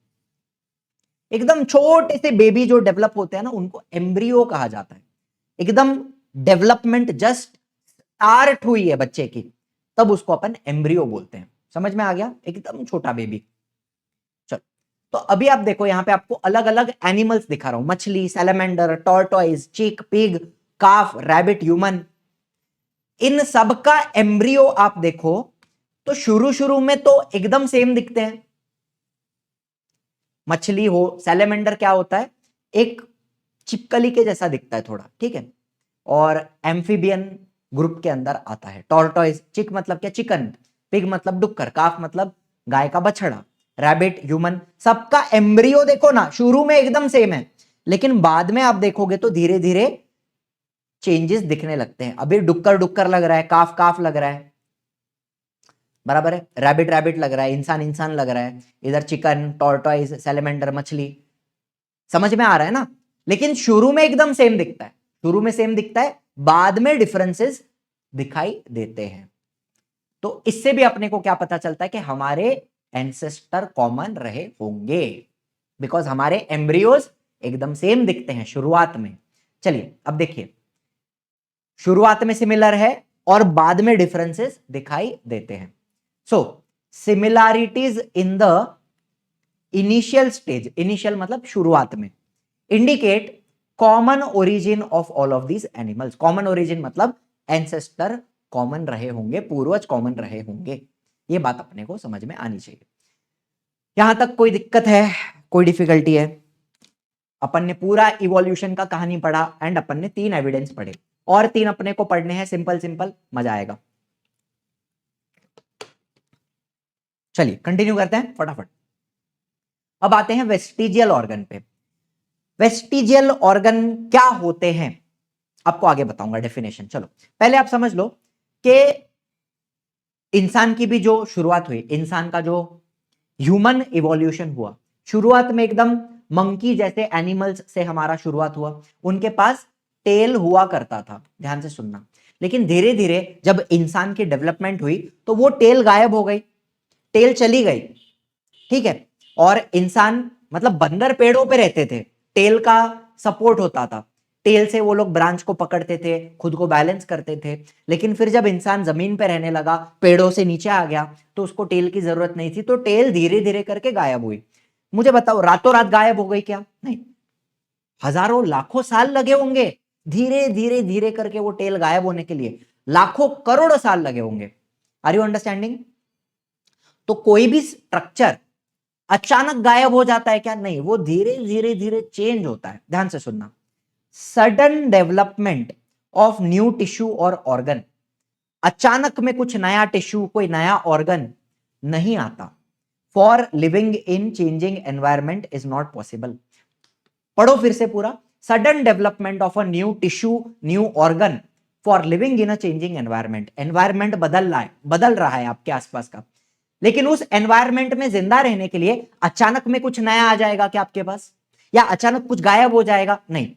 एकदम छोटे से बेबी जो डेवलप होते हैं ना, उनको एम्ब्रियो कहा जाता है। एकदम डेवलपमेंट जस्ट स्टार्ट हुई है बच्चे की, तब उसको अपन एम्ब्रियो बोलते हैं। समझ में आ गया, एकदम छोटा बेबी। चलो, तो अभी आप देखो यहां पे आपको अलग अलग एनिमल्स दिखा रहा हूं, मछली, सैलमेंडर, टॉर्टोइज, चिक, पिग, काफ, रैबिट, ह्यूमन। इन सब का एम्ब्रियो आप देखो तो शुरू शुरू में तो एकदम सेम दिखते हैं। मछली हो, सैलमेंडर क्या होता है, एक चिपकली के जैसा दिखता है थोड़ा, ठीक है, और एम्फीबियन ग्रुप के अंदर आता है। टॉर्टोइज, चिक मतलब क्या, चिकन, पिग मतलब डुक्कर, काफ मतलब गाय का बछड़ा, रैबिट, ह्यूमन, सबका एम्ब्रियो देखो ना शुरू में एकदम सेम है, लेकिन बाद में आप देखोगे तो धीरे धीरे चेंजेस दिखने लगते हैं। अभी डुक्कर डुक्कर लग रहा है, काफ काफ लग रहा है, बराबर है, रैबिट रैबिट लग रहा है, इंसान इंसान लग रहा है, इधर चिकन, टॉर्टोइज, सैलमेंडर, मछली। समझ में आ रहा है ना, लेकिन शुरू में एकदम सेम दिखता है, शुरू में सेम दिखता है, बाद में डिफरेंसेस दिखाई देते हैं। तो इससे भी अपने को क्या पता चलता है कि हमारे एंसेस्टर कॉमन रहे होंगे, बिकॉज हमारे एम्ब्रियोज एकदम सेम दिखते हैं शुरुआत में, चलिए अब देखिए, शुरुआत में सिमिलर है और बाद में डिफरेंसेस दिखाई देते हैं। So similarities in the initial stage, initial मतलब शुरुआत में, indicate common origin of all of these animals. Common origin मतलब एंसेस्टर कॉमन रहे होंगे, पूर्वज कॉमन रहे होंगे। ये बात अपने को समझ में आनी चाहिए। यहां तक कोई दिक्कत है, कोई डिफिकल्टी है? अपन ने पूरा इवोल्यूशन का कहानी पढ़ा एंड अपन ने 3 एविडेंस पढ़े, और 3 अपने को पढ़ने हैं, सिंपल सिंपल, मजा आएगा। चलिए कंटिन्यू करते हैं फटाफट। अब आते हैं वेस्टिजियल ऑर्गन पे। वेस्टिजियल ऑर्गन क्या होते हैं आपको आगे बताऊंगा डेफिनेशन। चलो पहले आप समझ लो कि इंसान की भी जो शुरुआत हुई, इंसान का जो ह्यूमन इवोल्यूशन हुआ, शुरुआत में एकदम मंकी जैसे एनिमल्स से हमारा शुरुआत हुआ। उनके पास टेल हुआ करता था, ध्यान से सुनना। लेकिन धीरे धीरे जब इंसान की डेवलपमेंट हुई तो वो टेल गायब हो गई, टेल चली गई, ठीक है। और इंसान मतलब बंदर पेड़ों पे रहते थे, टेल का सपोर्ट होता था, टेल से वो लोग ब्रांच को पकड़ते थे, खुद को बैलेंस करते थे। लेकिन फिर जब इंसान जमीन पे रहने लगा, पेड़ों से नीचे आ गया, तो उसको टेल की जरूरत नहीं थी, तो टेल धीरे धीरे करके गायब हुई। मुझे बताओ रातों रात गायब हो गई क्या? नहीं, हजारों लाखों साल लगे होंगे धीरे धीरे धीरे करके वो टेल गायब होने के लिए, लाखों करोड़ साल लगे होंगे। Are you understanding? तो कोई भी स्ट्रक्चर अचानक गायब हो जाता है क्या? नहीं, वो धीरे धीरे धीरे चेंज होता है। ध्यान से सुनना, sudden development of new tissue और ऑर्गन, अचानक में कुछ नया टिश्यू, कोई नया ऑर्गन नहीं आता। For living in changing environment is not possible. पढ़ो फिर से पूरा, sudden development of a new tissue, new organ for living in a changing environment. Environment बदल रहा है आपके आसपास का, लेकिन उस एनवायरमेंट में जिंदा रहने के लिए अचानक में कुछ नया आ जाएगा क्या आपके पास, या अचानक कुछ गायब हो जाएगा? नहीं,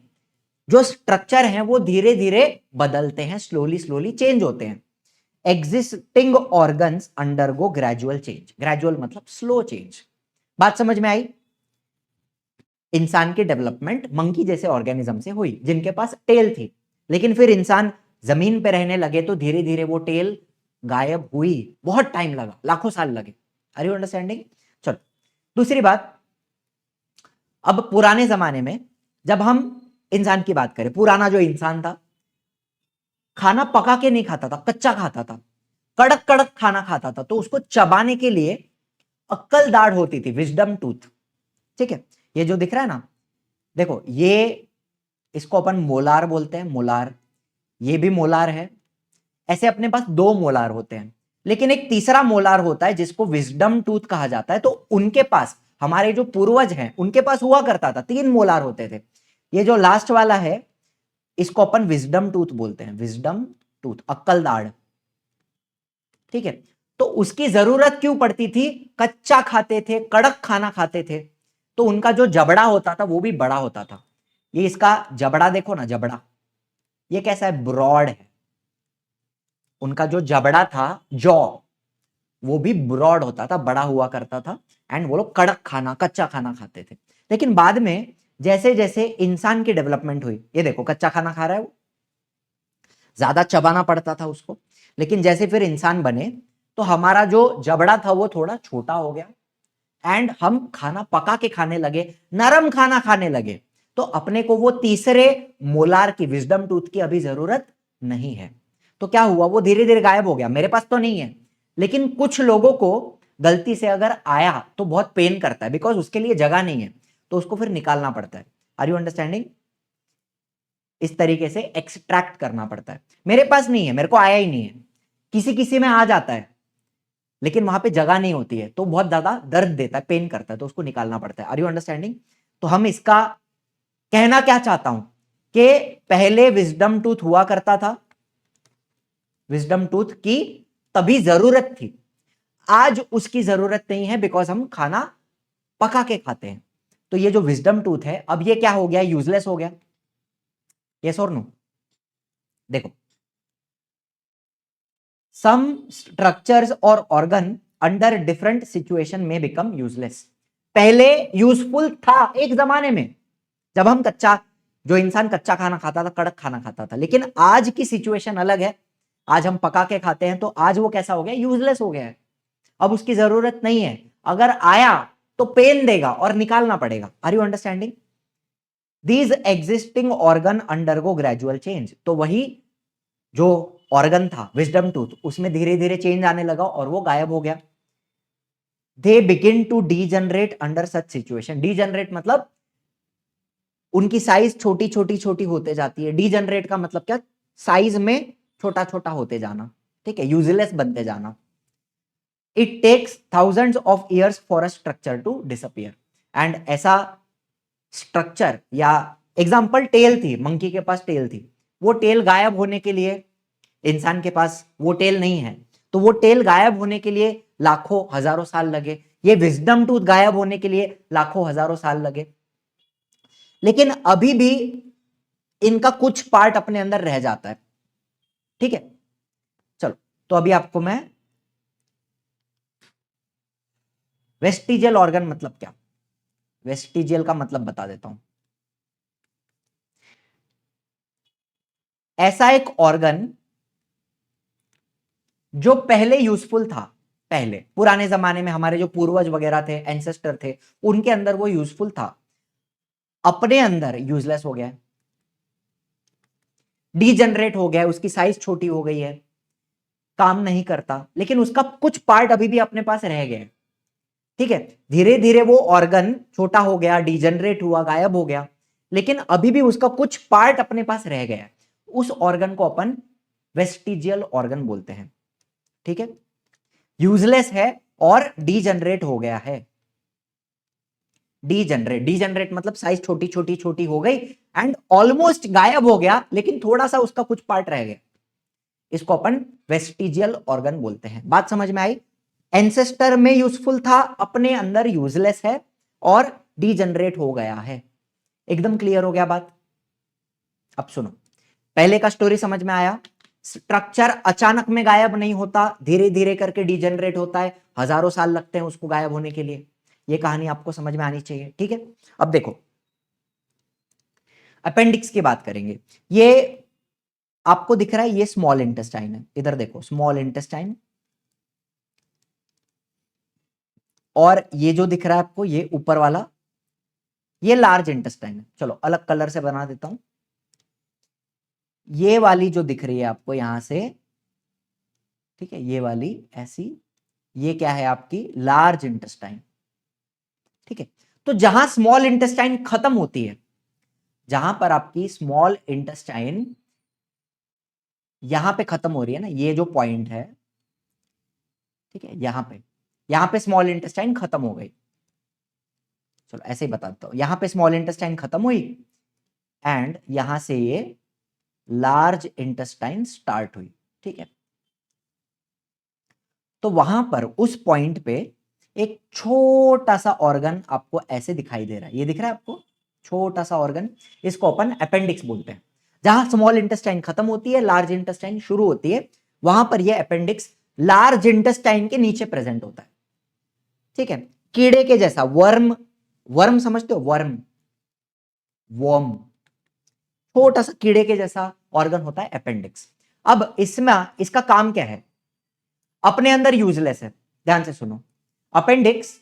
जो स्ट्रक्चर है वो धीरे धीरे बदलते हैं, स्लोली स्लोली चेंज होते हैं। Existing organs undergo gradual change. Gradual मतलब स्लो चेंज। बात समझ में आई? इंसान की डेवलपमेंट मंकी जैसे ऑर्गेनिज्म से हुई जिनके पास टेल थी, लेकिन फिर इंसान जमीन पे रहने लगे तो धीरे धीरे वो टेल गायब हुई। बहुत टाइम लगा, लाखों साल लगे। Are you understanding? चलो दूसरी बात, अब पुराने जमाने में जब हम इंसान की बात करें, पुराना जो इंसान था खाना पका के नहीं खाता था, कच्चा खाता था, कड़क कड़क खाना खाता था, तो उसको चबाने के लिए अक्कल दाढ़ होती थी, विजडम टूथ। ठीक है, ये जो दिख रहा है ना, देखो ये, इसको अपन मोलार बोलते हैं, मोलार, ये भी मोलार है। ऐसे अपने पास 2 मोलार होते हैं, लेकिन एक तीसरा मोलार होता है जिसको विजडम टूथ कहा जाता है। तो उनके पास, हमारे जो पूर्वज हैं उनके पास हुआ करता था, 3 मोलार होते थे। ये जो लास्ट वाला है इसको अपन विजडम टूथ बोलते हैं, विजडम टूथ, अक्कल दाढ़। ठीक है, तो उसकी जरूरत क्यों पड़ती थी? कच्चा खाते थे, कड़क खाना खाते थे, तो उनका जो जबड़ा होता था वो भी बड़ा होता था। ये इसका जबड़ा देखो ना, जबड़ा ये कैसा है? ब्रॉड है। उनका जो जबड़ा था, जॉ, वो भी ब्रॉड होता था, बड़ा हुआ करता था, एंड वो लोग कड़क खाना, कच्चा खाना खाते थे। लेकिन बाद में जैसे जैसे इंसान की डेवलपमेंट हुई, ये देखो कच्चा खाना खा रहा है वो, ज्यादा चबाना पड़ता था उसको। लेकिन जैसे फिर इंसान बने तो हमारा जो जबड़ा था वो थोड़ा छोटा हो गया, एंड हम खाना पका के खाने लगे, नरम खाना खाने लगे। तो अपने को वो तीसरे मोलार की, विजडम टूथ की अभी जरूरत नहीं है। तो क्या हुआ? वो धीरे धीरे गायब हो गया। मेरे पास तो नहीं है, लेकिन कुछ लोगों को गलती से अगर आया तो बहुत पेन करता है, बिकॉज उसके लिए जगह नहीं है, तो उसको फिर निकालना पड़ता है। Are you understanding? इस तरीके से एक्सट्रैक्ट करना पड़ता है। मेरे पास नहीं है, मेरे को आया ही नहीं है, किसी किसी में आ जाता है, लेकिन वहां पे जगह नहीं होती है, तो बहुत ज्यादा दर्द देता है, पेन करता है, तो उसको निकालना पड़ता है। Are you understanding? तो हम इसका कहना क्या चाहता हूं कि पहले विजडम टूथ हुआ करता था, विजडम टूथ की तभी जरूरत थी, आज उसकी जरूरत नहीं है, बिकॉज हम खाना पका के खाते हैं। तो ये जो विजडम टूथ है, अब ये क्या हो गया? यूजलेस हो गया। यस और नो? देखो, सम स्ट्रक्चर्स और ऑर्गन अंडर डिफरेंट सिचुएशन में बिकम यूजलेस। पहले यूजफुल था एक जमाने में, जब हम कच्चा जो इंसान कच्चा खाना खाता था, कड़क खाना खाता था। लेकिन आज की सिचुएशन अलग है, आज हम पका के खाते हैं, तो आज वो कैसा हो गया, यूजलेस हो गया है। अब उसकी जरूरत नहीं है, अगर आया तो पेन देगा और निकालना पड़ेगा। Are you understanding? These existing organ undergo gradual change. तो वही जो ऑर्गन था विजडम टूथ, उसमें धीरे धीरे चेंज आने लगा और वो गायब हो गया। They begin to degenerate under such situation. Degenerate मतलब उनकी साइज छोटी छोटी छोटी होते जाती है। डीजनरेट का मतलब क्या, साइज में छोटा छोटा होते जाना, ठीक है, यूजलेस बनते जाना। It takes thousands of years for a structure to disappear. And ऐसा स्ट्रक्चर, या एग्जाम्पल टेल थी, मंकी के पास टेल थी, वो टेल गायब होने के लिए, इंसान के पास वो टेल नहीं है, तो वो टेल गायब होने के लिए लाखों हजारों साल लगे। ये विजडम टूथ गायब होने के लिए लाखों हजारों साल लगे। लेकिन अभी भी इनका कुछ पार्ट अपने अंदर रह जाता है, ठीक है। चलो, तो अभी आपको मैं वेस्टिजियल ऑर्गन मतलब क्या, वेस्टिजियल का मतलब बता देता हूं। ऐसा एक ऑर्गन जो पहले यूजफुल था, पहले पुराने जमाने में हमारे जो पूर्वज वगैरह थे, एंसेस्टर थे, उनके अंदर वो यूजफुल था, अपने अंदर यूजलेस हो गया, डीजनरेट हो गया, उसकी साइज छोटी हो गई है, काम नहीं करता, लेकिन उसका कुछ पार्ट अभी भी अपने पास रह गया, ठीक है। धीरे धीरे वो ऑर्गन छोटा हो गया, डीजनरेट हुआ, गायब हो गया, लेकिन अभी भी उसका कुछ पार्ट अपने पास रह गया। उस ऑर्गन को अपन वेस्टिजियल ऑर्गन बोलते हैं, ठीक है। यूजलेस है और डीजनरेट हो गया है। डीजनरेट, डीजनरेट मतलब साइज छोटी छोटी छोटी हो गई एंड ऑलमोस्ट गायब हो गया, लेकिन थोड़ा सा उसका कुछ पार्ट रह गया। इसको अपन वेस्टिजियल ऑर्गन बोलते हैं। बात समझ में आई? एंसेस्टर में यूजफुल था, अपने अंदर यूजलेस है और डीजनरेट हो गया है। एकदम क्लियर हो गया बात? अब सुनो, पहले का स्टोरी समझ में आया? स्ट्रक्चर अचानक में गायब नहीं होता, धीरे धीरे करके डीजनरेट होता है, हजारों साल लगते हैं उसको गायब होने के लिए। यह कहानी आपको समझ में आनी चाहिए, ठीक है। अब देखो, अपेंडिक्स की बात करेंगे। ये आपको दिख रहा है, ये स्मॉल इंटेस्टाइन है, इधर देखो, स्मॉल इंटेस्टाइन, और ये जो दिख रहा है आपको, ये ऊपर वाला, ये लार्ज इंटेस्टाइन है। चलो अलग कलर से बना देता हूं। ये वाली जो दिख रही है आपको यहां से, ठीक है, ये वाली ऐसी, ये क्या है आपकी लार्ज इंटेस्टाइन, ठीक है। तो जहां स्मॉल इंटेस्टाइन खत्म होती है, जहां पर आपकी स्मॉल इंटेस्टाइन यहां पे खत्म हो रही है ना, ये जो पॉइंट है, ठीक है, यहां पे स्मॉल इंटेस्टाइन खत्म हो गई। चलो ऐसे ही बताता हूं, यहां पे स्मॉल इंटेस्टाइन खत्म हुई एंड यहां से ये लार्ज इंटेस्टाइन स्टार्ट हुई, ठीक है। तो वहां पर उस पॉइंट पे एक छोटा सा ऑर्गन आपको ऐसे दिखाई दे रहा है, ये दिख रहा है आपको, छोटा सा ऑर्गन, इसको अपन अपेंडिक्स बोलते हैं। जहां स्मॉल इंटेस्टाइन खत्म होती है, लार्ज इंटेस्टाइन शुरू होती है, वहां पर यह अपेंडिक्स लार्ज इंटेस्टाइन के नीचे प्रेजेंट होता है, ठीक है। कीड़े के जैसा, वर्म, वर्म समझते हो, वर्म, वर्म, छोटा सा कीड़े के जैसा ऑर्गन होता है अपेंडिक्स। अब इसमें इसका काम क्या है, अपने अंदर यूजलेस है, ध्यान से सुनो। Appendix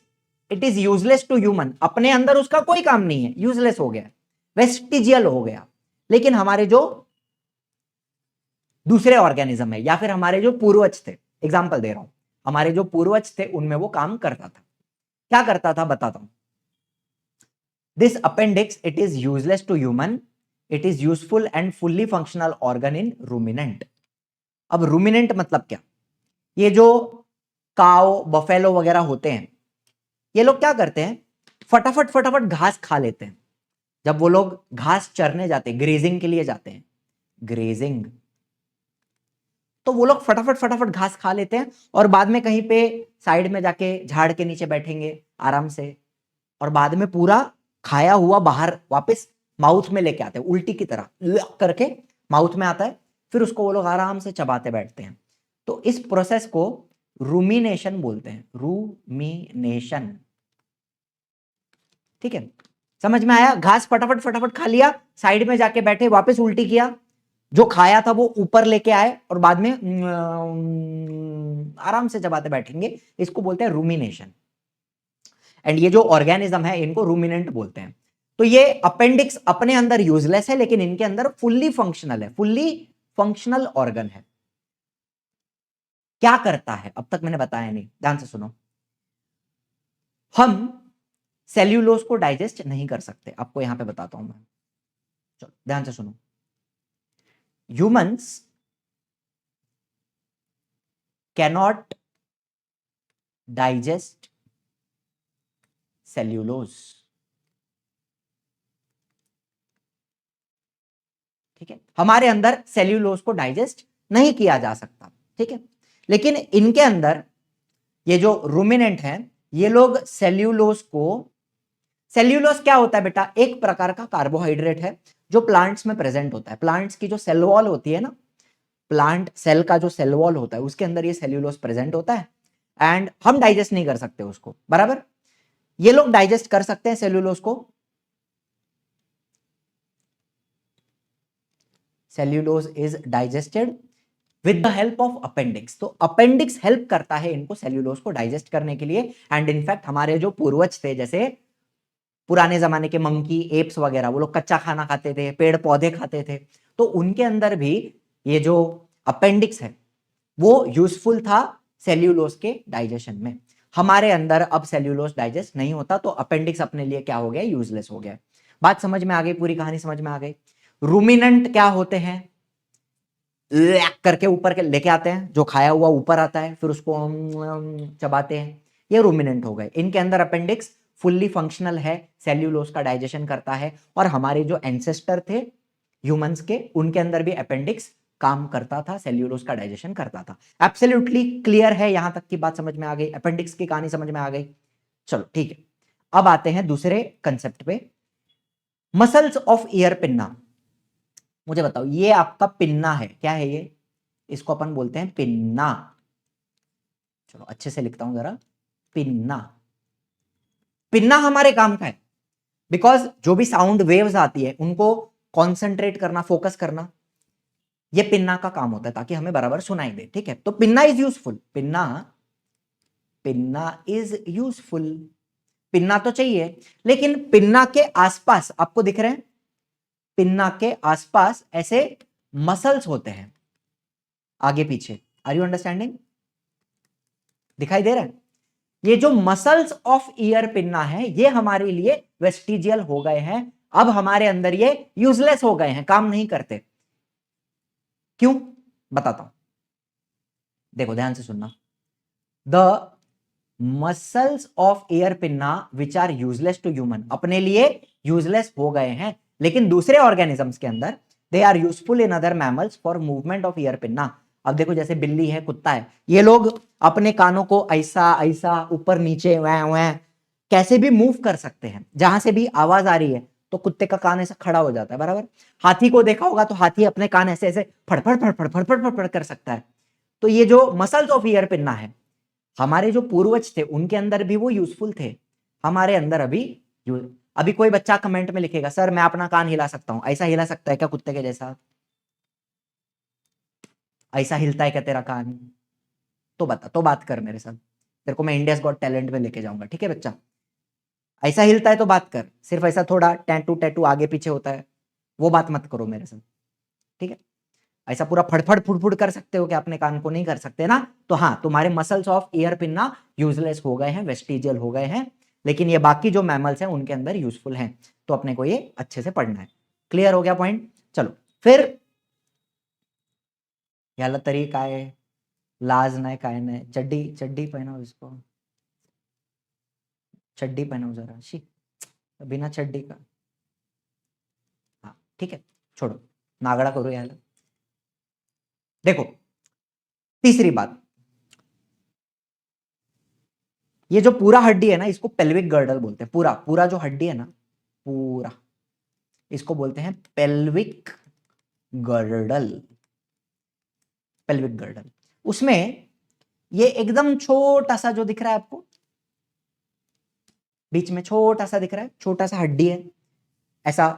it is useless to human, अपने अंदर उसका कोई काम नहीं है, यूजलेस हो गया, वेस्टिजियल हो गया। लेकिन हमारे जो दूसरे ऑर्गेनिज्म है, या फिर हमारे जो पूर्वज थे, एग्जाम्पल दे रहा हूं, हमारे जो पूर्वज थे उनमें वो काम करता था। क्या करता था बताता हूं। This appendix it is useless to human, it is useful and fully functional organ in ruminant. अब रूमिनेंट मतलब क्या, ये जो काओ बफेलो वगैरह होते हैं, ये लोग क्या करते हैं, फटाफट फटाफट घास खा लेते हैं। जब वो लोग घास चरने जाते हैं, ग्रेजिंग के लिए जाते हैं, ग्रेजिंग, तो वो लोग फटाफट फटाफट घास खा लेते हैं और बाद में कहीं पे साइड में जाके झाड़ के नीचे बैठेंगे आराम से, और बाद में पूरा खाया हुआ बाहर वापस माउथ में लेके आते हैं, उल्टी की तरह करके माउथ में आता है, फिर उसको वो लोग आराम से चबाते बैठते हैं। तो इस प्रोसेस को रूमिनेशन बोलते हैं, रूमिनेशन, ठीक है। समझ में आया? घास फटाफट फटाफट खा लिया, साइड में जाके बैठे, वापस उल्टी किया, जो खाया था वो ऊपर लेके आए और बाद में आराम से चबाते बैठेंगे, इसको बोलते हैं रूमिनेशन। एंड ये जो ऑर्गेनिज्म है इनको रूमिनेंट बोलते हैं। तो ये अपेंडिक्स अपने अंदर यूजलेस है, लेकिन इनके अंदर फुल्ली फंक्शनल है, फुल्ली फंक्शनल ऑर्गन है। क्या करता है अब तक मैंने बताया नहीं, ध्यान से सुनो। हम सेल्यूलोज को डाइजेस्ट नहीं कर सकते, आपको यहां पे बताता हूं मैं, चलो ध्यान से सुनो। ह्यूमंस कैनॉट डाइजेस्ट सेल्यूलोज, ठीक है, हमारे अंदर सेल्यूलोज को डाइजेस्ट नहीं किया जा सकता, ठीक है। लेकिन इनके अंदर ये जो रूमिनेंट हैं, ये लोग सेल्यूलोज क्या होता है बेटा? एक प्रकार का कार्बोहाइड्रेट है जो प्लांट्स में प्रेजेंट होता है। प्लांट्स की जो सेल वॉल होती है ना, प्लांट सेल का जो सेल वॉल होता है उसके अंदर ये सेल्यूलोज प्रेजेंट होता है, एंड हम डाइजेस्ट नहीं कर सकते उसको, बराबर। ये लोग डाइजेस्ट कर सकते हैं सेल्यूलोज को। Cellulose is digested with the help of appendix. तो अपेंडिक्स हेल्प करता है इनको सेल्यूलोज को डाइजेस्ट करने के लिए। एंड इनफैक्ट हमारे जो पूर्वज थे, जैसे पुराने जमाने के मंकी, एप्स वगैरह, वो लोग कच्चा खाना खाते थे, पेड़ पौधे खाते थे, तो उनके अंदर भी ये जो अपेंडिक्स है वो यूजफुल था सेल्यूलोज के डाइजेशन में। हमारे अंदर अब सेल्यूलोज डाइजेस्ट नहीं होता, तो अपेंडिक्स अपने लिए क्या हो गया? यूजलेस हो गया। बात समझ में आ गई? पूरी कहानी समझ में आ गई? रूमिनेंट क्या होते हैं? करके ऊपर के लेके आते हैं, जो खाया हुआ ऊपर आता है, फिर उसको चबाते हैं, ये रूमिनेंट हो गए। इनके अंदर अपेंडिक्स फुल्ली फंक्शनल है, सेल्यूलोज का डाइजेशन करता है। और हमारे जो एंसेस्टर थे ह्यूमंस के, उनके अंदर भी अपेंडिक्स काम करता था, सेल्यूलोज का डाइजेशन करता था। एब्सोल्युटली क्लियर है? यहां तक की बात समझ में आ गई? अपेंडिक्स की कहानी समझ में आ गई? चलो ठीक है, अब आते हैं दूसरे कंसेप्ट पे, मसल्स ऑफ ईयर पिन्ना। मुझे बताओ, ये आपका पिन्ना है, क्या है ये? इसको अपन बोलते हैं पिन्ना। चलो अच्छे से लिखता हूं जरा, पिन्ना। पिन्ना हमारे काम का है, बिकॉज जो भी साउंड वेव्स आती है उनको कॉन्सेंट्रेट करना, फोकस करना, ये पिन्ना का काम होता है, ताकि हमें बराबर सुनाई दे, ठीक है। तो pinna is useful, pinna is useful. Pinna तो चाहिए, लेकिन पिन्ना के आसपास आपको दिख रहे हैं, पिन्ना के आसपास ऐसे मसल्स होते हैं आगे पीछे। Are you understanding? दिखाई दे रहा है? ये जो मसल्स ऑफ ईयर पिन्ना है, ये हमारे लिए वेस्टिजियल हो गए हैं। अब हमारे अंदर ये यूजलेस हो गए हैं, काम नहीं करते। क्यों? बताता हूं, देखो ध्यान से सुनना। The muscles of ear pinna which are useless to human, अपने लिए यूजलेस हो गए हैं, लेकिन दूसरे ऑर्गेनिजम्स के अंदर they are useful in other mammals for movement of ear pinna. अब देखो, जैसे बिल्ली है, कुत्ता है, ये लोग अपने कानों को ऐसा ऐसा ऊपर नीचे वह वह कैसे भी मूव कर सकते हैं। जहां से भी आवाज आ रही है तो कुत्ते का कान ऐसा खड़ा हो जाता है, बराबर। हाथी को देखा होगा तो हाथी अपने कान ऐसे ऐसे फड़फड़ फड़फड़ फड़फड़ फड़फड़ कर सकता है। तो ये जो मसल्स ऑफ ईयर पिन्ना है, हमारे जो पूर्वज थे उनके अंदर भी वो यूजफुल थे, हमारे अंदर अभी कोई बच्चा कमेंट में लिखेगा, सर मैं अपना कान हिला सकता हूं, ऐसा हिला सकता है क्या कुत्ते के जैसा? ऐसा हिलता है क्या तेरा कान? तो बता, तो बात कर मेरे साथ, तेरे को मैं इंडियाज गॉट टैलेंट में लेके जाऊंगा, ठीक है बच्चा? ऐसा हिलता है तो बात कर, सिर्फ ऐसा थोड़ा टैटू टैटू आगे पीछे होता है, वो बात मत करो मेरे साथ, ठीक है? ऐसा पूरा फड़फड़ फुड़फुड़ कर सकते हो क्या अपने कान को? नहीं कर सकते ना। तो हाँ, तुम्हारे muscles of ear pinna useless हो गए हैं, वेस्टिजियल हो गए हैं, लेकिन ये बाकी जो मैमल्स हैं उनके अंदर यूजफुल हैं। तो अपने को ये अच्छे से पढ़ना है। क्लियर हो गया पॉइंट? चलो फिर, याला तरी काय लाज नाही, काय नाही, चड्डी चड्डी पहनाओ इसको, चड्डी पहनाओ जरा, शी बिना चड्डी का। हाँ ठीक है, छोड़ो, नागड़ा करो याला। देखो, तीसरी बात, ये जो पूरा हड्डी है ना, इसको पेल्विक गर्डल बोलते हैं। पूरा पूरा जो हड्डी है ना, पूरा, इसको बोलते हैं पेल्विक गर्डल। पेल्विक गर्डल, उसमें ये एकदम छोटा सा जो दिख रहा है आपको, बीच में छोटा सा दिख रहा है, छोटा सा हड्डी है, ऐसा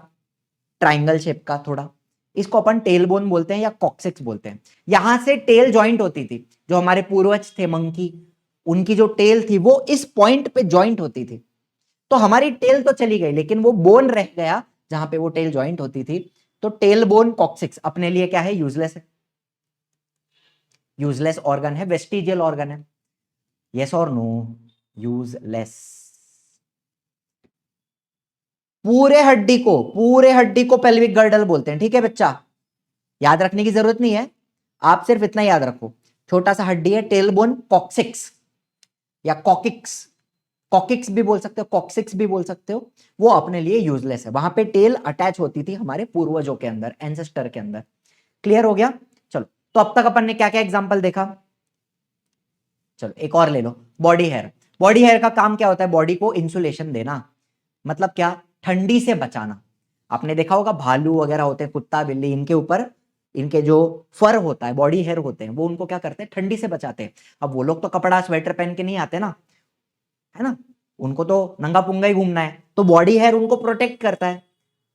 ट्राइंगल शेप का थोड़ा, इसको अपन टेल बोन बोलते हैं या कॉक्सिक्स बोलते हैं। यहां से टेल जॉइंट होती थी, जो हमारे पूर्वज थे मंकी, उनकी जो टेल थी वो इस पॉइंट पे जॉइंट होती थी। तो हमारी टेल तो चली गई, लेकिन वो बोन रह गया जहां पे वो टेल जॉइंट होती थी। तो टेल बोन कॉक्सिक्स अपने लिए क्या है, यूजलेस है, यूजलेस ऑर्गन है, वेस्टिजियल ऑर्गन है। यस और नो? यूजलेस। पूरे हड्डी को पेल्विक गर्डल बोलते हैं, ठीक है बच्चा, याद रखने की जरूरत नहीं है, आप सिर्फ इतना याद रखो, छोटा सा हड्डी है, टेल बोन कॉक्सिक्स या कॉकिक्स, कॉकिक्स भी बोल सकते हो, कॉक्सिक्स भी बोल सकते हो, वो अपने लिए यूजलेस है। वहां पे टेल अटैच होती थी हमारे पूर्वजों के अंदर, एंसेस्टर के अंदर। क्लियर हो गया? चलो, तो अब तक अपन ने क्या क्या एग्जांपल देखा, चलो एक और ले लो, बॉडी हेयर। बॉडी हेयर का काम क्या होता है, बॉडी को इंसुलेशन देना, मतलब क्या, ठंडी से बचाना। आपने देखा होगा भालू वगैरह होते हैं, कुत्ता बिल्ली, इनके ऊपर इनके जो फर होता है, बॉडी हेयर होते हैं, वो उनको क्या करते हैं, ठंडी से बचाते हैं। अब वो लोग तो कपड़ा स्वेटर पहन के नहीं आते ना, है ना, उनको तो नंगा पुंगा ही घूमना है, तो बॉडी हेयर उनको प्रोटेक्ट करता है,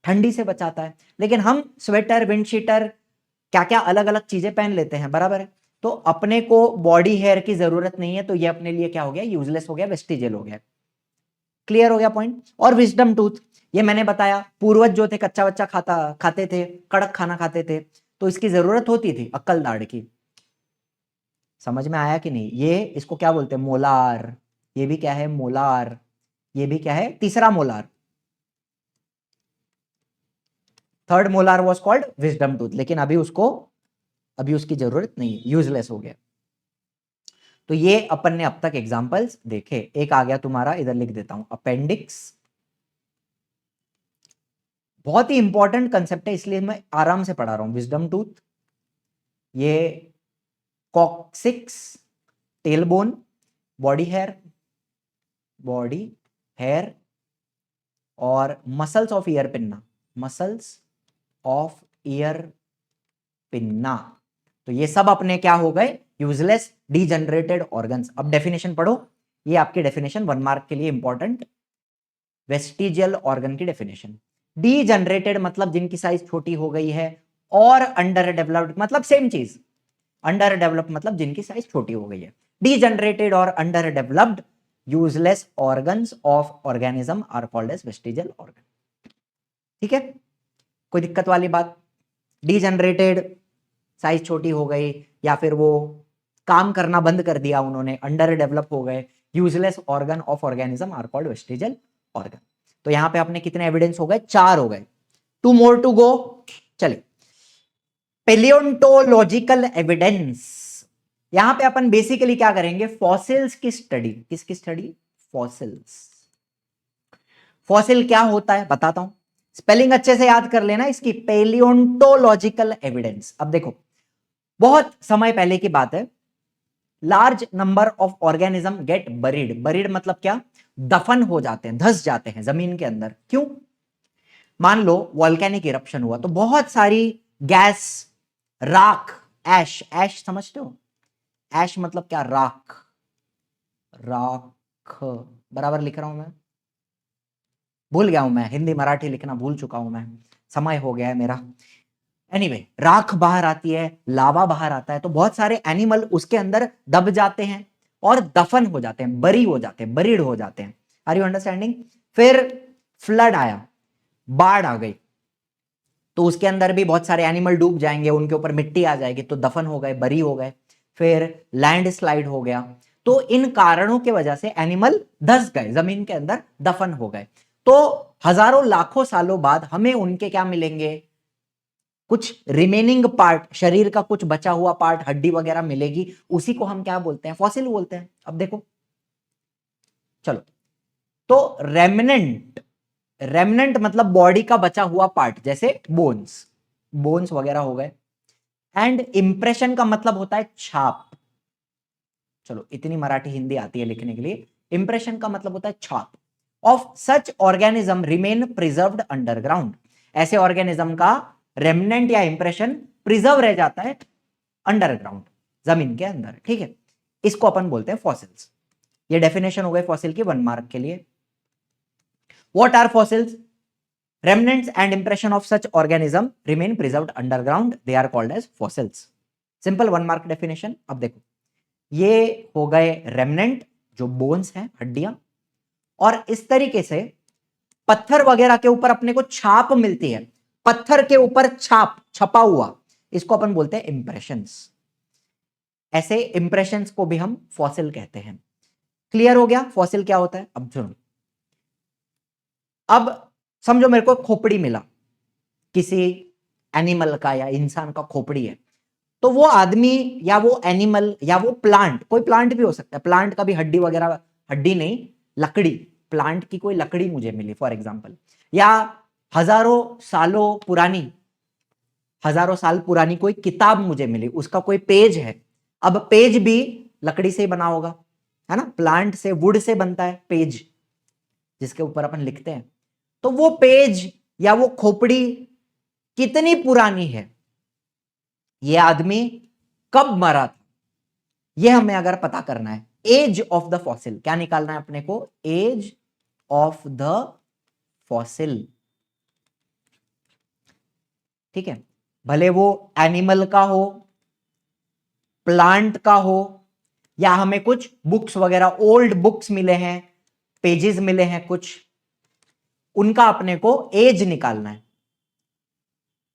ठंडी से बचाता है। लेकिन हम स्वेटर, विंड शीटर, क्या क्या अलग अलग चीजें पहन लेते हैं, बराबर है, तो अपने को बॉडी हेयर की जरूरत नहीं है, तो ये अपने लिए क्या हो गया, यूजलेस हो गया, वेस्टिजियल हो गया। क्लियर हो गया पॉइंट? और विजडम टूथ, ये मैंने बताया, पूर्वज जो थे कच्चा बच्चा खाते थे, कड़क खाना खाते थे, तो इसकी जरूरत होती थी अक्ल दाढ़ की। समझ में आया कि नहीं? ये इसको क्या बोलते हैं, मोलार। ये भी क्या है, मोलार। ये भी क्या है, तीसरा molar. Third molar was called wisdom tooth, लेकिन अभी उसकी जरूरत नहीं है, यूजलेस हो गया। तो ये अपन ने अब तक एग्जांपल्स देखे। एक आ गया तुम्हारा, इधर लिख देता हूं, अपेंडिक्स। बहुत ही इंपॉर्टेंट कंसेप्ट है, इसलिए मैं आराम से पढ़ा रहा हूं। विजडम टूथ, ये कॉक्सिक्स, टेलबोन, बॉडी हेयर और muscles of ear pinna, muscles of ear pinna. तो ये सब अपने क्या हो गए, यूजलेस डीजनरेटेड ऑर्गन्स। अब डेफिनेशन पढ़ो, ये आपकी डेफिनेशन 1 मार्क के लिए इंपॉर्टेंट। वेस्टिजियल ऑर्गन की डेफिनेशन, डीजनरेटेड मतलब जिनकी साइज छोटी हो गई है, और अंडर डेवलप्ड मतलब सेम चीज, अंडर डेवलप्ड मतलब जिनकी साइज छोटी हो गई है। डीजनरेटेड और under developed useless organs of organism are called as vestigial organ. ठीक है, कोई दिक्कत वाली बात? डीजनरेटेड, साइज छोटी हो गई, या फिर वो काम करना बंद कर दिया उन्होंने, अंडर डेवलप हो गए, useless organ of organism are called vestigial organ. तो यहां पे आपने कितने एविडेंस हो गए, 4 हो गए, 2 मोर टू गो। चलिए, पेलियोंटोलॉजिकल एविडेंस। यहां पे अपन बेसिकली क्या करेंगे, फॉसिल्स की स्टडी। किसकी स्टडी? फॉसिल्स। फॉसिल क्या होता है बताता हूं, स्पेलिंग अच्छे से याद कर लेना इसकी, पेलियोंटोलॉजिकल एविडेंस। अब देखो, बहुत समय पहले की बात है, large number of organism gate buried. Buried मतलब क्या, दफन हो जाते हैं, धस जाते हैं जमीन के अंदर। क्यों? मान लो वॉल्केनिक इरप्शन हुआ, तो बहुत सारी गैस, राख, ऐश, ऐश समझते हो, ऐश मतलब क्या, राख, राख बराबर लिख रहा हूं मैं, भूल गया हूं मैं, हिंदी मराठी लिखना भूल चुका हूं मैं, समय हो गया है मेरा। एनीवे, राख बाहर आती है, लावा बाहर आता है, तो बहुत सारे एनिमल उसके अंदर दब जाते हैं और दफन हो जाते हैं, बरी हो जाते हैं, बरीड हो जाते हैं। Are you understanding? फिर फ्लड आया, बाढ़ आ गई, तो उसके अंदर भी बहुत सारे एनिमल डूब जाएंगे, उनके ऊपर मिट्टी आ जाएगी, तो दफन हो गए, बरी हो गए। फिर लैंड स्लाइड हो गया, तो इन कारणों की वजह से एनिमल धस गए, जमीन के अंदर दफन हो गए। तो हजारों लाखों सालों बाद हमें उनके क्या मिलेंगे, कुछ रिमेनिंग पार्ट, शरीर का कुछ बचा हुआ पार्ट, हड्डी वगैरह मिलेगी, उसी को हम क्या बोलते हैं, फॉसिल बोलते हैं। अब देखो, चलो, तो रेमिनेंट, रेमिनेंट मतलब बॉडी का बचा हुआ पार्ट, जैसे बोन्स, बोन्स वगैरह हो गए। एंड इंप्रेशन का मतलब होता है छाप। चलो, इतनी मराठी हिंदी आती है लिखने के लिए। इंप्रेशन का मतलब होता है छाप। Of such organism remain preserved underground. ऐसे ऑर्गेनिज्म का रेमिनेंट या इंप्रेशन प्रिजर्व रह जाता है अंडरग्राउंड, जमीन के अंदर। ठीक है, इसको अपन बोलते हैं फॉसिल्स। ये डेफिनेशन हो गई फॉसिल की 1 मार्क के लिए। What are fossils? remnants and impression of such organism remain preserved underground, they are called as fossils. Simple 1 mark definition. अब देखो, ये हो गए रेमनेंट, जो बोन्स हैं, हड्डियां, और इस तरीके से पत्थर वगैरह के ऊपर अपने को छाप मिलती है, पत्थर के ऊपर छाप छपा हुआ, इसको अपन बोलते हैं इंप्रेशंस. ऐसे इंप्रेशंस को भी हम फॉसिल कहते हैं. क्लियर हो गया फॉसिल क्या होता है? अब सुनो, अब समझो मेरे को खोपड़ी मिला, किसी एनिमल का या इंसान का खोपड़ी है, तो वो आदमी या वो एनिमल या वो प्लांट, कोई प्लांट भी हो सकता है, प्लांट का भी हड्डी वगैरह, हड्डी नहीं लकड़ी, प्लांट की कोई लकड़ी मुझे मिली फॉर एग्जांपल, या हजारों साल पुरानी कोई किताब मुझे मिली, उसका कोई पेज है. अब पेज भी लकड़ी से ही बना होगा, है ना, प्लांट से, वुड से बनता है पेज, जिसके ऊपर अपन लिखते हैं. तो वो पेज या वो खोपड़ी कितनी पुरानी है, ये आदमी कब मरा था, ये हमें अगर पता करना है, एज ऑफ द फॉसिल, क्या निकालना है अपने को? Age of the fossil. ठीक है, भले वो एनिमल का हो, प्लांट का हो, या हमें कुछ बुक्स वगैरह, ओल्ड बुक्स मिले हैं, पेजेस मिले हैं कुछ, उनका अपने को एज निकालना है.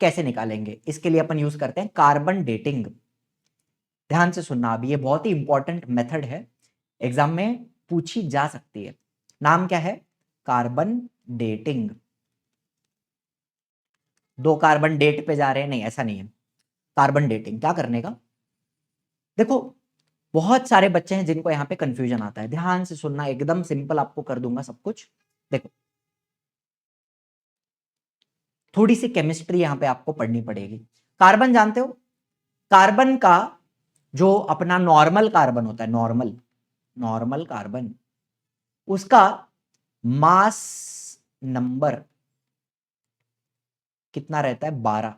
कैसे निकालेंगे? इसके लिए अपन यूज करते हैं कार्बन डेटिंग. ध्यान से सुनना, अभी ये बहुत ही इंपॉर्टेंट मेथड है, एग्जाम में पूछी जा सकती है. नाम क्या है? Carbon dating. 2 कार्बन डेट पे जा रहे हैं, नहीं ऐसा नहीं है. कार्बन डेटिंग क्या करने का? देखो, बहुत सारे बच्चे हैं जिनको यहां पे कंफ्यूजन आता है. ध्यान से सुनना, एकदम सिंपल आपको कर दूंगा सब कुछ. देखो, थोड़ी सी केमिस्ट्री यहां पे आपको पढ़नी पड़ेगी. कार्बन जानते हो? कार्बन का जो अपना नॉर्मल कार्बन होता है, नॉर्मल कार्बन, उसका मास नंबर कितना रहता है? 12.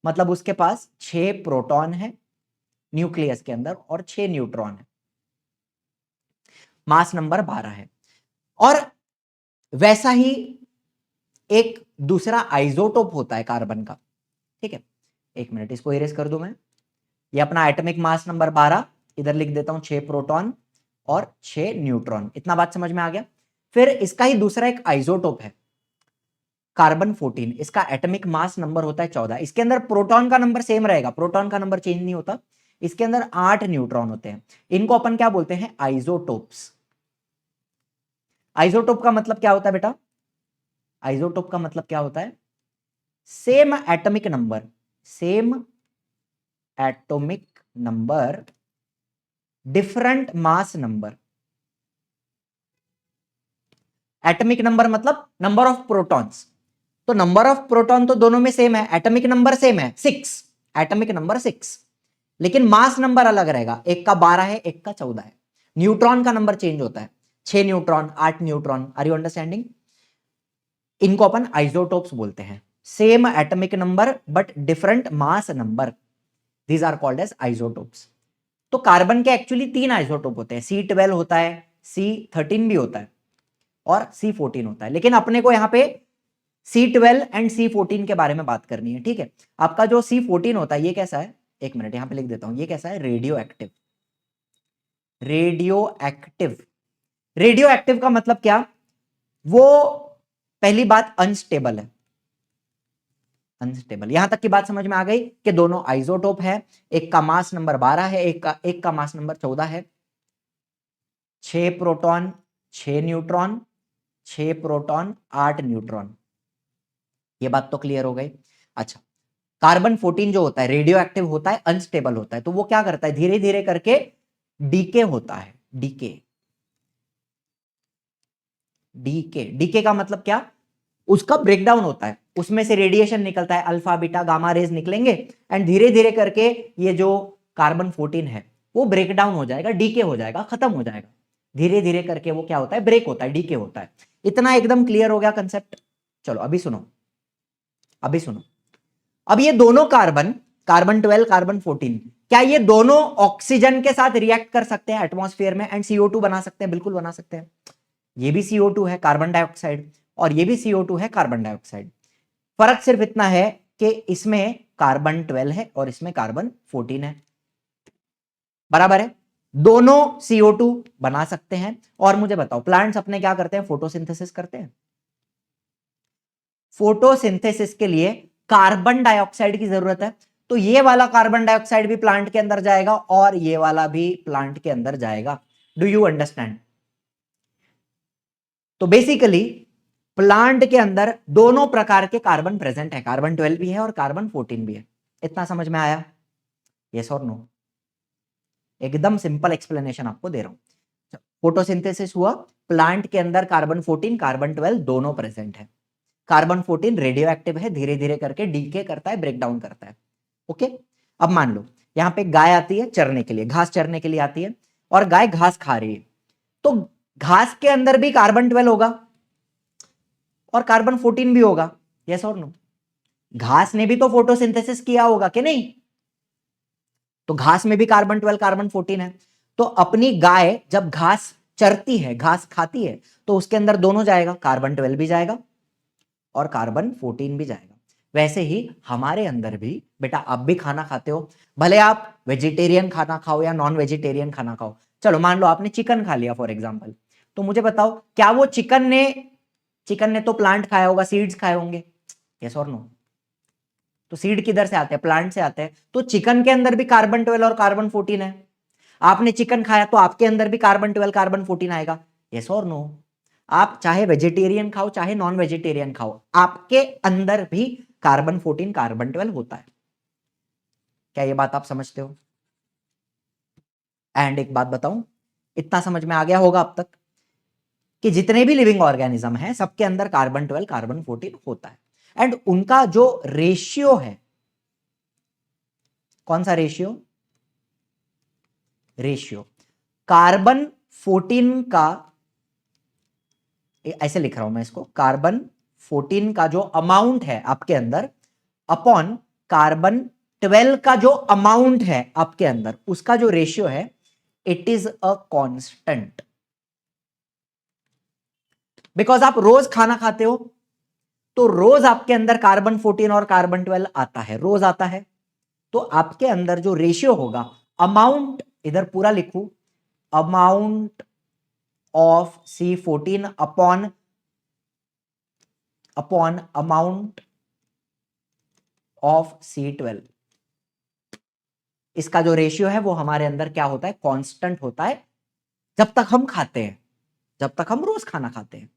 मतलब उसके पास 6 प्रोटॉन है न्यूक्लियस के अंदर और 6 न्यूट्रॉन है. मास नंबर 12 है. और वैसा ही एक दूसरा आइसोटोप होता है कार्बन का. ठीक है, 1 मिनट, इसको इरेज कर दूं मैं. ये अपना एटॉमिक मास नंबर 12, इधर लिख देता हूं 6 प्रोटॉन और 6 न्यूट्रॉन. इतना बात समझ में आ गया? फिर इसका ही दूसरा एक आइसोटोप है कार्बन 14, इसका एटॉमिक मास नंबर होता है 14. इसके अंदर प्रोटॉन का नंबर सेम रहेगा, प्रोटॉन का नंबर चेंज नहीं होता. इसके अंदर 8 न्यूट्रॉन होते हैं. इनको अपन क्या बोलते हैं? आइसोटोप्स. आइसोटोप का मतलब क्या होता है बेटा? आइसोटोप का मतलब क्या होता है? Same atomic number, same atomic number, different mass number. Atomic number मतलब नंबर ऑफ प्रोटॉन्स. तो नंबर ऑफ प्रोटॉन तो दोनों में सेम है, एटॉमिक नंबर सेम है 6, एटॉमिक नंबर 6, लेकिन मास नंबर अलग रहेगा. एक का 12 है, एक का 14 है. न्यूट्रॉन का नंबर चेंज होता है, 6 neutron, 8 neutron. Are you understanding? इनको अपन आइसोटोप्स बोलते हैं. Same atomic number but different mass number, these are called as isotopes. तो कार्बन के एक्चुअली 3 आइसोटोप होते हैं. C12 होता है, C13 भी होता है, और C14 होता है. लेकिन अपने को यहां पे C12 एंड C14 के बारे में बात करनी है. ठीक है, आपका जो C14 होता है, ये कैसा है? 1 मिनट, यहां पे लिख देता हूं. ये कैसा है? Radio active. Radio active. Radio active का मतलब क्या? वो पहली बात अनस्टेबल है. अनस्टेबल. यहां तक की बात समझ में आ गई कि दोनों आइसोटोप है. एक का मास नंबर 12 है, एक का मास नंबर 14 है. 6 प्रोटॉन 6 न्यूट्रॉन, 6 प्रोटॉन 8 न्यूट्रॉन. ये बात तो क्लियर हो गई. अच्छा, कार्बन 14 जो होता है रेडियो एक्टिव होता है, अनस्टेबल होता है. तो वो क्या करता है? धीरे धीरे करके डीके होता है. डीके. डीके, डीके का मतलब क्या? उसका ब्रेकडाउन होता है, उसमें से रेडिएशन निकलता है, अल्फा बीटा गामा रेज निकलेंगे, एंड धीरे धीरे करके ये जो कार्बन 14 है वो ब्रेकडाउन हो जाएगा, डीके हो जाएगा, खत्म हो जाएगा. धीरे धीरे करके वो क्या होता है? ब्रेक होता है, डीके होता है. इतना एकदम क्लियर हो गया कंसेप्ट? चलो अभी सुनो, अभी सुनो. अब ये दोनों कार्बन, कार्बन 12, कार्बन 14, क्या ये दोनों ऑक्सीजन के साथ रिएक्ट कर सकते हैं एटमॉस्फेयर में एंड CO2 बना सकते हैं? बिल्कुल बना सकते हैं. ये भी CO2 है, कार्बन डाइऑक्साइड. और ये भी CO2 है, कार्बन डाइऑक्साइड। फर्क सिर्फ इतना है कि इसमें कार्बन 12 है और इसमें कार्बन 14 है, बराबर है। दोनों CO2 बना सकते हैं। और मुझे बताओ, प्लांट्स अपने क्या करते हैं? फोटोसिंथेसिस करते हैं। फोटोसिंथेसिस के लिए कार्बन डाइऑक्साइड की जरूरत है, तो ये वाला कार्बन डाइऑक्साइड भी प्लांट के अंदर जाएगा और ये वाला भी प्लांट के अंदर जाएगा। Do you understand? तो बेसिकली प्लांट के अंदर दोनों प्रकार के कार्बन प्रेजेंट है, कार्बन 12 भी है और कार्बन 14 भी है। इतना समझ में आया? यस और नो? एकदम सिंपल एक्सप्लेनेशन आपको दे रहा हूं। फोटोसिंथेसिस हुआ, प्लांट के अंदर कार्बन 14 कार्बन 12 दोनों प्रेजेंट है। कार्बन 14 रेडियो एक्टिव है, धीरे धीरे करके डीके करता है, ब्रेक डाउन करता है। ओके, अब मान लो यहां पे गाय आती है चरने के लिए, घास चरने के लिए आती है, और गाय घास खा रही है, तो घास के अंदर भी कार्बन 12 होगा और कार्बन 14 भी होगा। यस और नो? घास ने भी तो फोटोसिंथेसिस किया होगा कि नहीं? तो घास में भी कार्बन 12 कार्बन 14 है। तो अपनी गाय जब घास चरती है, घास खाती है, तो उसके अंदर दोनों जाएगा, कार्बन 12 भी जाएगा और कार्बन 14 भी जाएगा। वैसे ही हमारे अंदर भी बेटा, आप भी खाना खाते हो, भले आप वेजिटेरियन खाना खाओ या नॉन वेजिटेरियन खाना खाओ। चलो मान लो आपने चिकन खा लिया फॉर एग्जांपल, तो मुझे बताओ, क्या वो चिकन ने तो प्लांट खाया होगा, सीड्स खाए होंगे? यस और नो? तो सीड किधर से आते हैं? प्लांट से आते हैं। तो चिकन के अंदर भी कार्बन 12 और कार्बन 14 है। आपने चिकन खाया तो आपके अंदर भी कार्बन 12 कार्बन 14 आएगा। यस और नो? आप चाहे वेजिटेरियन खाओ चाहे नॉन वेजिटेरियन खाओ, आपके अंदर भी कार्बन 14 कार्बन 12 होता है। क्या ये बात आप समझते हो? एंड एक बात बताऊं, इतना समझ में आ गया होगा अब तक कि जितने भी लिविंग ऑर्गेनिज्म हैं सबके अंदर कार्बन 12 कार्बन 14 होता है। एंड उनका जो रेशियो है, कौन सा रेशियो? रेशियो कार्बन 14 का, ऐसे लिख रहा हूं मैं इसको, कार्बन 14 का जो अमाउंट है आपके अंदर अपॉन कार्बन 12 का जो अमाउंट है आपके अंदर, उसका जो रेशियो है, it is a constant. Because आप रोज खाना खाते हो, तो रोज आपके अंदर कार्बन 14 और कार्बन 12 आता है, रोज आता है। तो आपके अंदर जो रेशियो होगा, अमाउंट, इधर पूरा लिखू, amount of C14 upon amount of C12, इसका जो रेशियो है वो हमारे अंदर क्या होता है? कांस्टेंट होता है, जब तक हम खाते हैं, जब तक हम रोज खाना खाते हैं,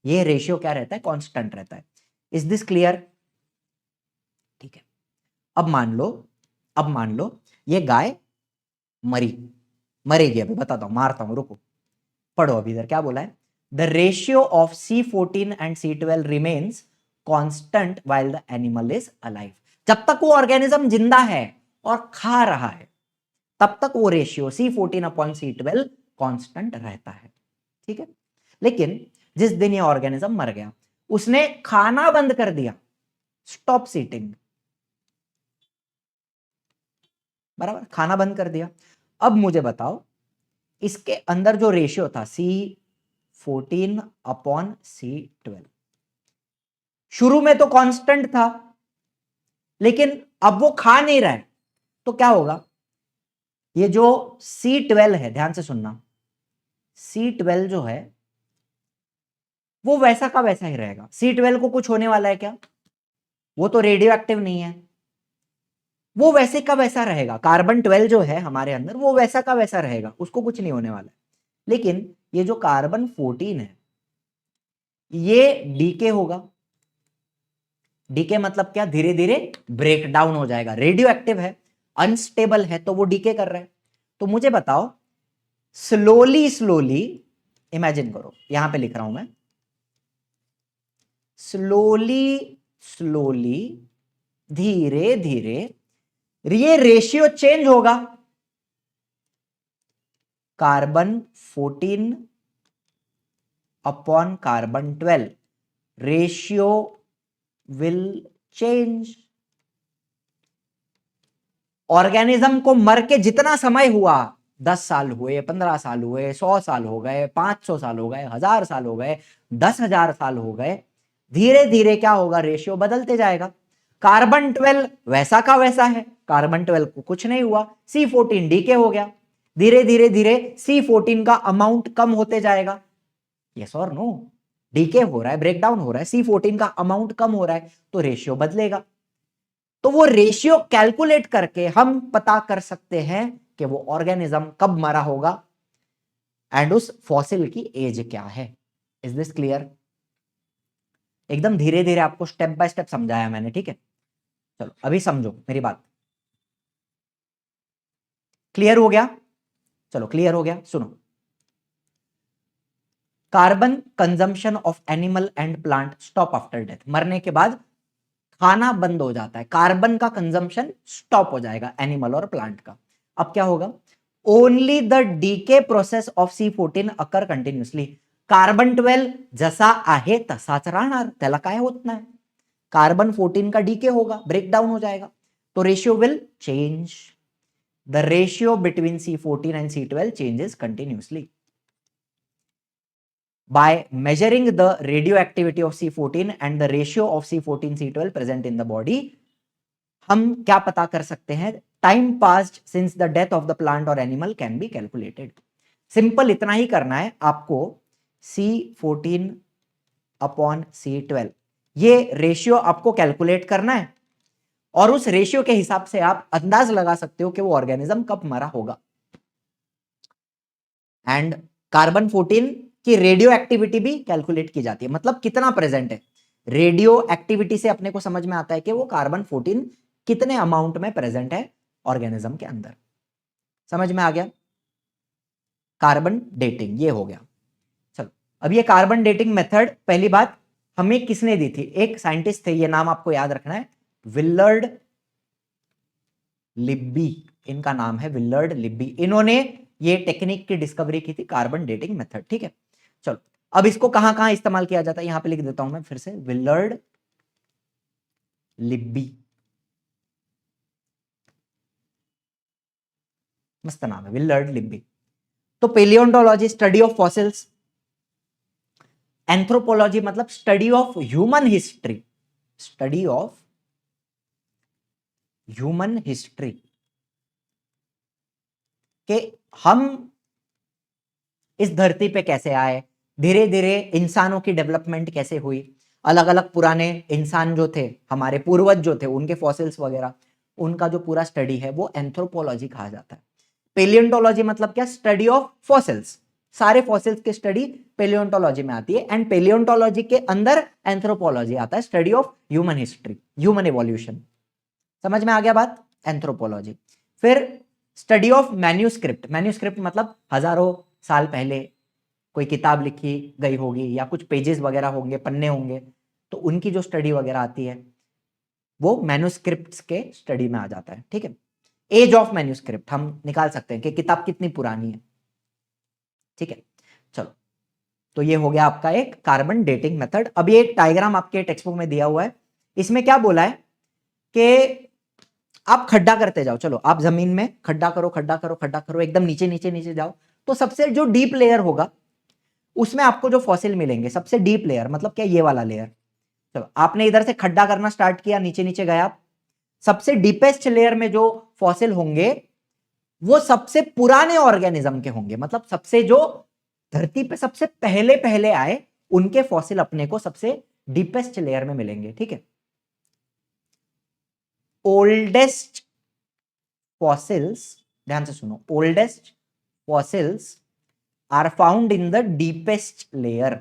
ये रेशियो क्या रहता है? कांस्टेंट रहता है। Is this clear? ठीक है। अब मान लो ये गाय मरेगी, अभी बताता हूं, मारता हूं, रुको, पढ़ो अभी इधर क्या बोला है। The ratio of C14 and C12 remains constant while the animal is alive. जब तक वो ऑर्गेनिज्म जिंदा है और खा रहा है, तब तक वो ratio C14 upon C12 constant रहता है। ठीक है। लेकिन जिस दिन ये ऑर्गेनिज्म मर गया, उसने खाना बंद कर दिया, स्टॉप सीटिंग, बराबर, खाना बंद कर दिया। अब मुझे बताओ, इसके अंदर जो रेशियो था C14 अपॉन C12, शुरू में तो कांस्टेंट था, लेकिन अब वो खा नहीं रहा है, तो क्या होगा? ये जो C12 है, ध्यान से सुनना, C12 जो है वो वैसा का वैसा ही रहेगा। C12 को कुछ होने वाला है क्या? वो तो रेडियो एक्टिव नहीं है, वो वैसे का वैसा रहेगा। कार्बन 12 जो है हमारे अंदर, वो वैसा का वैसा रहेगा, उसको कुछ नहीं होने वाला है। लेकिन ये जो कार्बन 14 है, ये डीके होगा। डीके मतलब क्या? धीरे धीरे ब्रेक डाउन हो जाएगा, रेडियो एक्टिव है, अनस्टेबल है, तो वो डीके कर रहा है। तो मुझे बताओ, स्लोली स्लोली, इमेजिन करो, यहां पे लिख रहा हूं मैं, स्लोली स्लोली, धीरे धीरे ये रेशियो चेंज होगा। Carbon 14 upon carbon 12, ratio will change. Organism को मर के जितना समय हुआ, 10 साल हुए, 15 साल हुए, 100 साल हो गए, 500 साल हो गए, 1000 साल हो गए, 10,000 साल हो गए, धीरे धीरे क्या होगा, रेशियो बदलते जाएगा। कार्बन 12 वैसा का वैसा है, कार्बन 12 को कुछ नहीं हुआ, C14 डीके हो गया, धीरे धीरे धीरे C14 का अमाउंट कम होते जाएगा। यस और नो? डीके हो रहा है, ब्रेकडाउन हो रहा है, C14 का अमाउंट कम हो रहा है, तो रेशियो बदलेगा। तो वो रेशियो कैलकुलेट करके हम पता कर सकते हैं कि वो ऑर्गेनिज्म कब मरा होगा एंड उस फॉसिल की एज क्या है। Is this clear? एकदम धीरे धीरे आपको स्टेप बाय स्टेप समझाया मैंने, ठीक है? चलो अभी समझो मेरी बात। क्लियर हो गया? चलो क्लियर हो गया, सुनो। Carbon consumption of animal and plant stop after death. मरने के बाद खाना बंद हो जाता है, कार्बन का कंजम्पशन स्टॉप हो जाएगा एनिमल और प्लांट का। अब क्या होगा? Only the decay process of C14 occur continuously. Carbon 12 जसा आहे तसाच राहणार, त्याला काय होत नाही, कार्बन 14 का डीके होगा, ब्रेकडाउन हो जाएगा, तो ratio will change. The ratio between C14 and C12 changes continuously. By measuring the radioactivity of C14 and the ratio of C14 C12 present in the body, हम क्या पता कर सकते हैं? Time passed since the death of the plant और animal can be calculated. Simple इतना ही करना है आपको, C14 अपॉन C12 ये रेशियो आपको कैलकुलेट करना है, और उस रेशियो के हिसाब से आप अंदाज लगा सकते हो कि वो ऑर्गेनिज्म कब मरा होगा। एंड कार्बन 14 की रेडियो एक्टिविटी भी कैलकुलेट की जाती है, मतलब कितना प्रेजेंट है। रेडियो एक्टिविटी से अपने को समझ में आता है कि वो कार्बन 14 कितने अमाउंट में प्रेजेंट है ऑर्गेनिज्म के अंदर। समझ में आ गया? कार्बन डेटिंग ये हो गया। चलो अब ये कार्बन डेटिंग मेथड पहली बात हमें किसने दी थी? एक साइंटिस्ट थे, ये नाम आपको याद रखना है, विलर्ड लिब्बी, इनका नाम है विलर्ड लिब्बी। इन्होंने ये टेक्निक की डिस्कवरी की थी, कार्बन डेटिंग मेथड, ठीक है? चलो अब इसको कहां कहां इस्तेमाल किया जाता है यहां पे लिख देता हूं मैं फिर से, विलर्ड लिब्बी, मस्त नाम है विलर्ड लिब्बी। तो पेलियोंटोलॉजी स्टडी ऑफ फॉसिल्स, एंथ्रोपोलॉजी मतलब study of human history, study of human history के हम इस धरती पे कैसे आए, धीरे धीरे इंसानों की डेवलपमेंट कैसे हुई, अलग अलग पुराने इंसान जो थे, हमारे पूर्वज जो थे, उनके फॉसिल्स वगैरह, उनका जो पूरा स्टडी है वो एंथ्रोपोलॉजी कहा जाता है। पेलियोंटोलॉजी मतलब क्या? स्टडी ऑफ फॉसिल्स, सारे फॉसिल्स की स्टडी पेलियोंटोलॉजी में आती है, एंड पेलियोंटोलॉजी के अंदर एंथ्रोपोलॉजी आता है, study of human history, human evolution. समझ में आ गया बात? एंथ्रोपोलॉजी। फिर स्टडी ऑफ मैन्यूस्क्रिप्ट, मैन्यूस्क्रिप्ट मतलब हजारों साल पहले कोई किताब लिखी गई होगी या कुछ पेजेस वगैरह होंगे, पन्ने होंगे, तो उनकी जो स्टडी वगैरह आती है वो मैन्यूस्क्रिप्ट्स के स्टडी में आ जाता है, ठीक है? एज ऑफ मैन्यूस्क्रिप्ट हम निकाल सकते हैं कि किताब कितनी पुरानी है, ठीक है? चलो तो ये हो गया आपका एक कार्बन डेटिंग मेथड। अब ये एक डायग्राम आपके टेक्स्ट बुक में दिया हुआ है, इसमें क्या बोला है कि आप खड्डा करते जाओ, चलो आप जमीन में खड्डा करो, खड्डा करो, खड्डा करो, एकदम नीचे नीचे नीचे जाओ, तो सबसे जो डीप लेयर होगा उसमें आपको जो फॉसिल मिलेंगे, सबसे डीप लेयर मतलब क्या? ये वाला लेयर। चलो आपने इधर से खड्डा करना स्टार्ट किया, नीचे नीचे गया, सबसे डीपेस्ट लेयर में जो फॉसिल होंगे वो सबसे पुराने ऑर्गेनिज्म के होंगे, मतलब सबसे जो धरती पे सबसे पहले पहले आए उनके फॉसिल अपने को सबसे डीपेस्ट लेयर में मिलेंगे, ठीक है? ओल्डेस्ट फॉसिल्स, ध्यान से सुनो, oldest fossils are found in the deepest layer.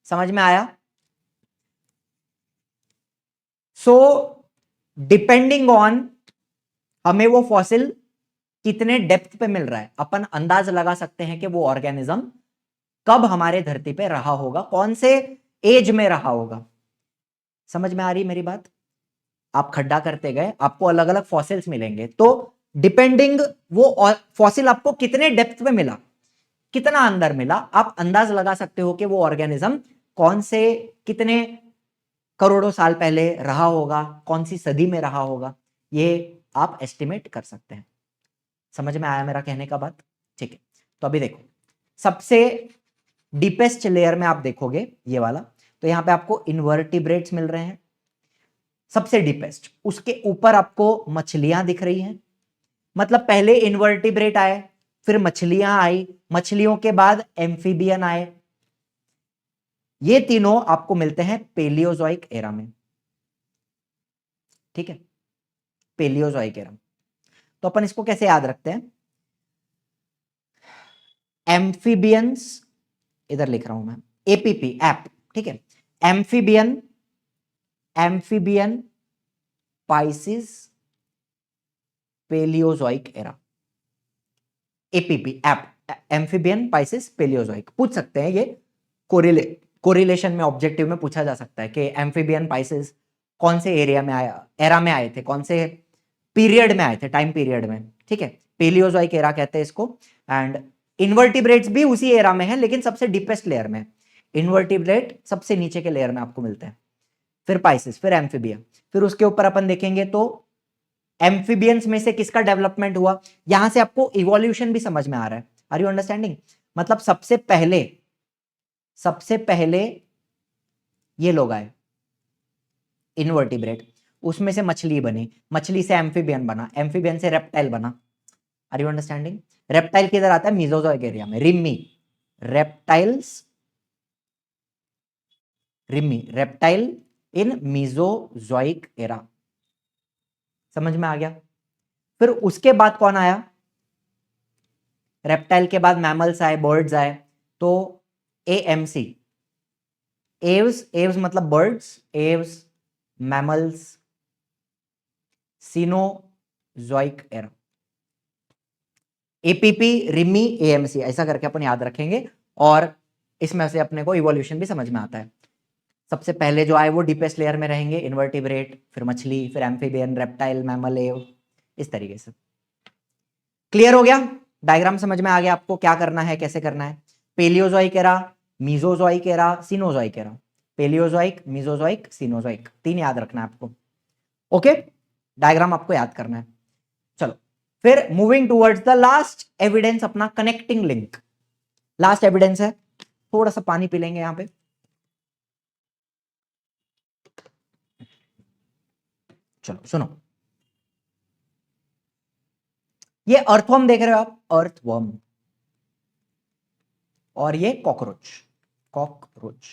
समझ में आया? सो डिपेंडिंग ऑन हमें वो फॉसिल कितने डेप्थ पे मिल रहा है, अपन अंदाज लगा सकते हैं कि वो ऑर्गेनिज्म कब हमारे धरती पे रहा होगा, कौन से एज में रहा होगा। समझ में आ रही मेरी बात? आप खड्डा करते गए, आपको अलग अलग फॉसिल्स मिलेंगे, तो डिपेंडिंग वो फॉसिल आपको कितने डेप्थ पे मिला, कितना अंदर मिला, आप अंदाज लगा सकते हो कि वो ऑर्गेनिज्म कौन से कितने करोड़ों साल पहले रहा होगा, कौन सी सदी में रहा होगा, ये आप एस्टिमेट कर सकते हैं। समझ में आया मेरा कहने का बात? ठीक है, तो अभी देखो सबसे डीपेस्ट लेयर में आप देखोगे ये वाला, तो यहां पे आपको इन्वर्टिब्रेट्स मिल रहे हैं सबसे डीपेस्ट, उसके ऊपर आपको मछलियां दिख रही हैं, मतलब पहले इन्वर्टिब्रेट आए, फिर मछलियां आई, मछलियों के बाद एम्फीबियन आए, ये तीनों आपको मिलते हैं पेलियोजोइक एरा में। ठीक है, पेलियोजोइक एरा। तो अपन इसको कैसे याद रखते हैं? एम्फीबियंस, इधर लिख रहा हूं मैं, एपीपी एप, ठीक है, amphibian, amphibian Pisces Palaeozoic era, APP ape, amphibian Pisces Palaeozoic. पूछ सकते हैं ये कोरिलेशन में, ऑब्जेक्टिव में पूछा जा सकता है कि एम्फीबियन पाइसिस कौन से एरिया में आया, एरा में आए थे, कौन से पीरियड में आए थे, टाइम पीरियड में। ठीक है, पेलियोजोइक एरा कहते हैं इसको। एंड इन्वर्टिब्रेट्स भी उसी एरा में है, लेकिन सबसे डीपेस्ट लेयर में। इन्वर्टिब्रेट सबसे नीचे के लेयर में आपको मिलते हैं, फिर पाइसिस, फिर एम्फीबियन, फिर उसके ऊपर अपन देखेंगे तो एम्फीबियंस में से किसका डेवलपमेंट हुआ। यहां से आपको इवोल्यूशन भी समझ में आ रहा है। Are you understanding? मतलब सबसे पहले ये लोग आए इन्वर्टिब्रेट, उसमें से मछली बनी, मछली से एम्फीबियन बना, एम्फीबियन से रेप्टाइल बना। Are you understanding? रेप्टाइल किधर आता है? मीजोजोइक एरिया में, रिमी, रेप्टाइल्स, रिमी, रेप्टाइल इन मीजोजोइक एरा। समझ में आ गया? फिर उसके बाद कौन आया? रेप्टाइल के बाद मैमल्स आए, बर्ड्स आए, तो एएमसी, एव्स, एव्स मतलब birds, Aves, mammals, Cenozoic era, APP, Rimi, AMC, ऐसा करके अपन याद रखेंगे। और इसमें से अपने को इवोल्यूशन भी समझ में आता है। सबसे पहले जो आए वो डीपेस्ट लेयर में रहेंगे, इन्वर्टिब्रेट, फिर मछली, फिर एम्फीबियन, रेप्टाइल, मैमल, एव, इस तरीके से। क्लियर हो गया? डायग्राम समझ में आ गया आपको क्या करना है, कैसे करना है? Palaeozoic era, Mesozoic era, Cenozoic era, Palaeozoic, Mesozoic, Cenozoic, तीन याद रखना है आपको। ओके, डायग्राम आपको याद करना है। चलो, फिर moving towards the last evidence, अपना कनेक्टिंग लिंक। लास्ट एविडेंस है, थोड़ा सा पानी पी लेंगे यहां पे। चलो सुनो, ये अर्थवर्म देख रहे हो आप, अर्थवर्म, और ये कॉकरोच, कॉकरोच।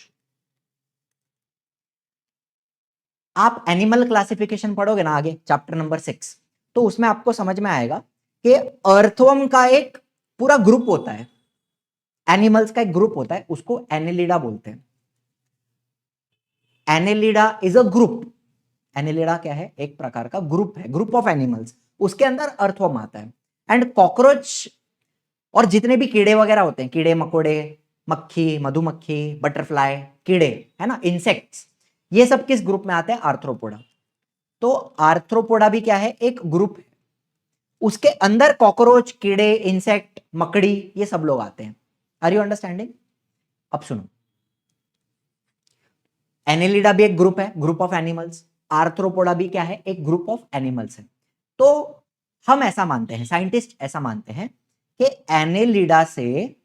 आप एनिमल क्लासिफिकेशन पढ़ोगे ना आगे, चैप्टर नंबर 6, तो उसमें आपको समझ में आएगा कि अर्थवर्म का एक पूरा ग्रुप होता है, एनिमल्स का एक ग्रुप होता है, उसको एनेलिडा बोलते हैं। Annelida is a group. Annelida क्या है? एक प्रकार का ग्रुप है, ग्रुप ऑफ एनिमल्स, उसके अंदर अर्थवर्म आता है। एंड कॉकरोच और जितने भी कीड़े वगैरह होते हैं, कीड़े मकोड़े, मक्खी, मधुमक्खी, बटरफ्लाई, कीड़े, है ना, इंसेक्ट्स, ये सब किस ग्रुप में आते हैं? आर्थ्रोपोडा। तो आर्थ्रोपोडा भी क्या है? एक ग्रुप है, उसके अंदर कॉकरोच, कीड़े, इंसेक्ट, मकड़ी, ये सब लोग आते हैं। Are you understanding? अब सुनो, एनेलिडा भी एक ग्रुप है, ग्रुप ऑफ एनिमल्स। आर्थ्रोपोडा भी क्या है? एक ग्रुप ऑफ एनिमल्स है। तो हम ऐसा मानते हैं, साइंटिस्ट ऐसा मानते हैं कि एनेलिडा से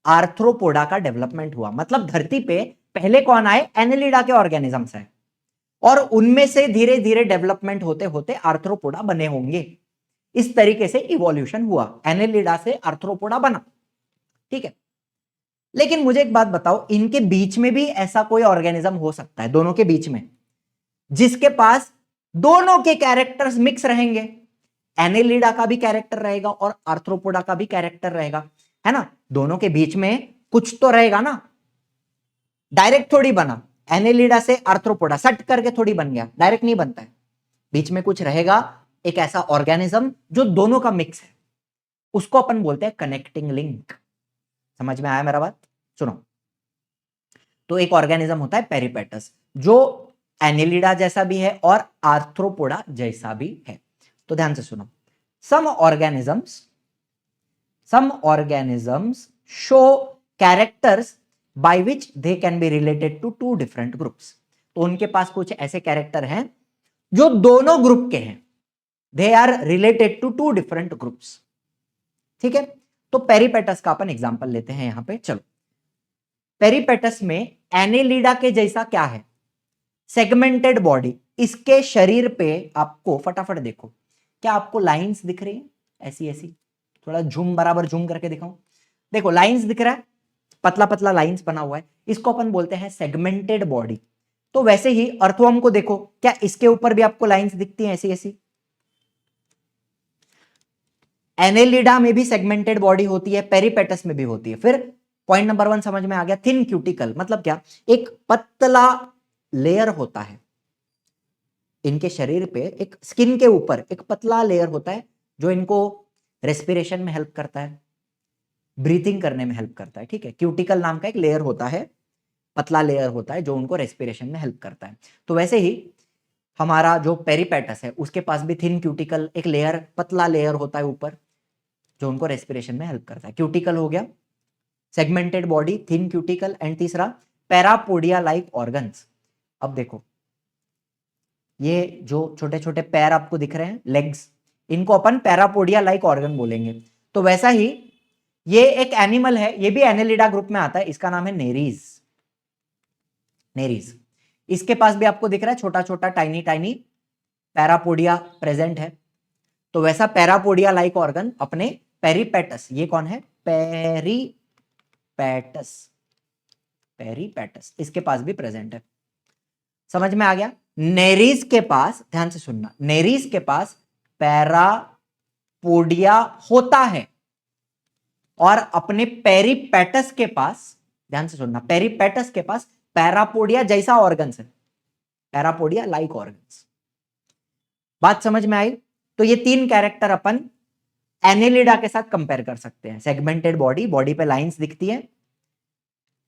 आर्थ्रोपोडा का डेवलपमेंट हुआ। मतलब धरती पे पहले कौन आए? एनेलिडा के ऑर्गेनिजम्स हैं, और उनमें से धीरे धीरे डेवलपमेंट होते होते आर्थ्रोपोडा बने होंगे। इस तरीके से इवोल्यूशन हुआ, एनेलिडा से आर्थ्रोपोडा बना। ठीक है, लेकिन मुझे एक बात बताओ, इनके बीच में भी ऐसा कोई ऑर्गेनिज्म हो सकता है, दोनों के बीच में, जिसके पास दोनों के कैरेक्टर्स मिक्स रहेंगे? एनेलिडा का भी कैरेक्टर रहेगा और आर्थ्रोपोडा का भी कैरेक्टर रहेगा, है ना? दोनों के बीच में कुछ तो रहेगा ना, डायरेक्ट थोड़ी बना, एनेलिडा से आर्थ्रोपोडा सट करके थोड़ी बन गया, डायरेक्ट नहीं बनता है, बीच में कुछ रहेगा, एक ऐसा ऑर्गेनिज्म जो दोनों का मिक्स है, उसको अपन बोलते हैं कनेक्टिंग लिंक। समझ में आया मेरा बात? सुनो, तो एक ऑर्गेनिज्म होता है पेरिपेटस, जो एनेलिडा जैसा भी है और आर्थ्रोपोडा जैसा भी है। तो ध्यान से सुनो, some organisms show characters by which they can be related to two different groups। तो उनके पास कुछ ऐसे कैरेक्टर हैं जो दोनों ग्रुप के हैं, they are related to two different groups. ठीक है, तो पेरिपेटस का अपन एग्जांपल लेते हैं यहां पे। चलो, पेरिपेटस में एनेलिडा के जैसा क्या है, सेगमेंटेड बॉडी। इसके शरीर पे आपको फटाफट देखो, क्या आपको लाइंस दिख रही है ऐसी ऐसी? थोड़ा झूम, बराबर झूम करके दिखाऊं। देखो लाइंस दिख रहा है, पतला पतला लाइंस बना हुआ है, इसको अपन बोलते हैं सेगमेंटेड बॉडी। तो वैसे ही अर्थवर्म को देखो, क्या इसके ऊपर भी आपको लाइंस दिखती हैं ऐसी ऐसी? एनेलिडा में भी सेगमेंटेड बॉडी होती है, पेरिपेटस में भी होती है। फिर पॉइंट नंबर 1 समझ में आ गया। थिन क्यूटिकल मतलब क्या, एक पतला लेयर होता है इनके शरीर पे, एक स्किन के ऊपर एक पतला लेयर होता है जो इनको रेस्पिरेशन में हेल्प करता है, ब्रीथिंग करने में हेल्प करता है। ठीक है, क्यूटिकल नाम का एक लेयर होता है, पतला लेयर होता है जो उनको रेस्पिरेशन में हेल्प करता है। तो वैसे ही हमारा जो पेरिपेटस है उसके पास भी थिन क्यूटिकल, एक लेयर, पतला लेयर होता है ऊपर जो उनको रेस्पिरेशन में हेल्प करता है। क्यूटिकल हो गया, segmented body, thin cuticle, and तीसरा पैरापोडिया लाइक ऑर्गन्स। अब देखो, ये जो छोटे छोटे पैर आपको दिख रहे हैं, लेग्स, इनको अपन पैरापोडिया लाइक ऑर्गन बोलेंगे। तो वैसा ही ये एक एनिमल है, ये भी एनेलिडा ग्रुप में आता है, इसका नाम है नेरीज। नेरीज, इसके पास भी आपको दिख रहा है छोटा छोटा टाइनी टाइनी पैरापोडिया प्रेजेंट है। तो वैसा पैरापोडिया लाइक ऑर्गन अपने पेरिपेटस, ये कौन है, पेरिपेटस, पेरिपेटस, इसके पास भी प्रेजेंट है। समझ में आ गया? नेरीज के पास, ध्यान से सुनना, नेरीज के पास पैरापोडिया होता है, और अपने पेरिपेटस के पास, ध्यान से सुनना, पेरिपेटस के पास पैरापोडिया जैसा ऑर्गन्स है, पैरापोडिया लाइक ऑर्गन्स। बात समझ में आई? तो ये तीन कैरेक्टर अपन एनेलिडा के साथ कंपेयर कर सकते हैं। सेगमेंटेड बॉडी, बॉडी पे लाइंस दिखती है,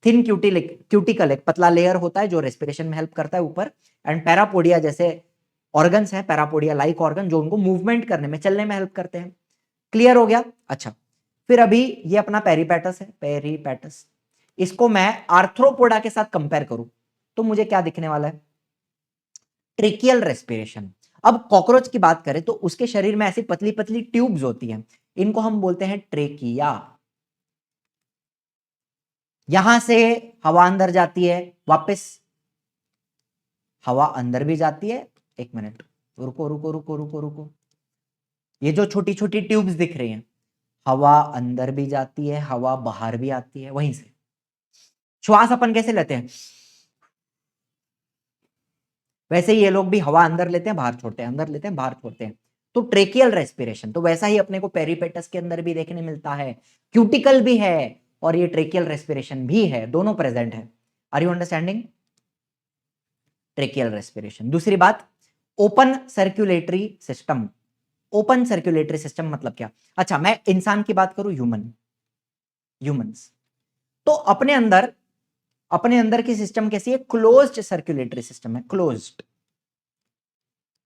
थिन क्यूटिकल, एक पतला लेयर होता है जो रेस्पिरेशन में हेल्प करता है ऊपर, एंड पैरापोडिया जैसे ऑर्गन्स हैं, पैरापोडिया लाइक ऑर्गन, जो उनको मूवमेंट करने में, चलने में हेल्प करते हैं। क्लियर हो गया? अच्छा, फिर अभी ये अपना पेरिपेटस है, पेरिपेटस, इसको मैं आर्थ्रोपोडा के साथ कंपेयर करूं तो मुझे क्या दिखने वाला है, ट्रेकियल रेस्पिरेशन। अब कॉकरोच की बात करें तो उसके शरीर में ऐसी पतली पतली ट्यूब्स होती हैं, इनको हम बोलते हैं ट्रेकिया। यहां से हवा अंदर जाती है, वापस हवा अंदर भी जाती है। एक मिनट, रुको रुको रुको रुको रुको, ये जो छोटी छोटी ट्यूब्स दिख रही हैं, हवा अंदर भी जाती है, हवा बाहर भी आती है। वहीं से श्वास अपन कैसे लेते हैं, वैसे ही ये लोग भी हवा अंदर लेते हैं, बाहर छोड़ते हैं, अंदर लेते हैं, बाहर छोड़ते हैं। तो ट्रेकियल रेस्पिरेशन, तो वैसा ही अपने को पेरिपेटस के अंदर भी देखने मिलता है, क्यूटिकल भी है और ये ट्रेकियल रेस्पिरेशन भी है, दोनों प्रेजेंट है। Are you understanding? Tracheal respiration. दूसरी बात, open circulatory system. Open circulatory system मतलब क्या? अच्छा, मैं इंसान की बात करूं, ह्यूमंस, तो अपने अंदर की सिस्टम कैसी है, क्लोज्ड सर्कुलेटरी सिस्टम है।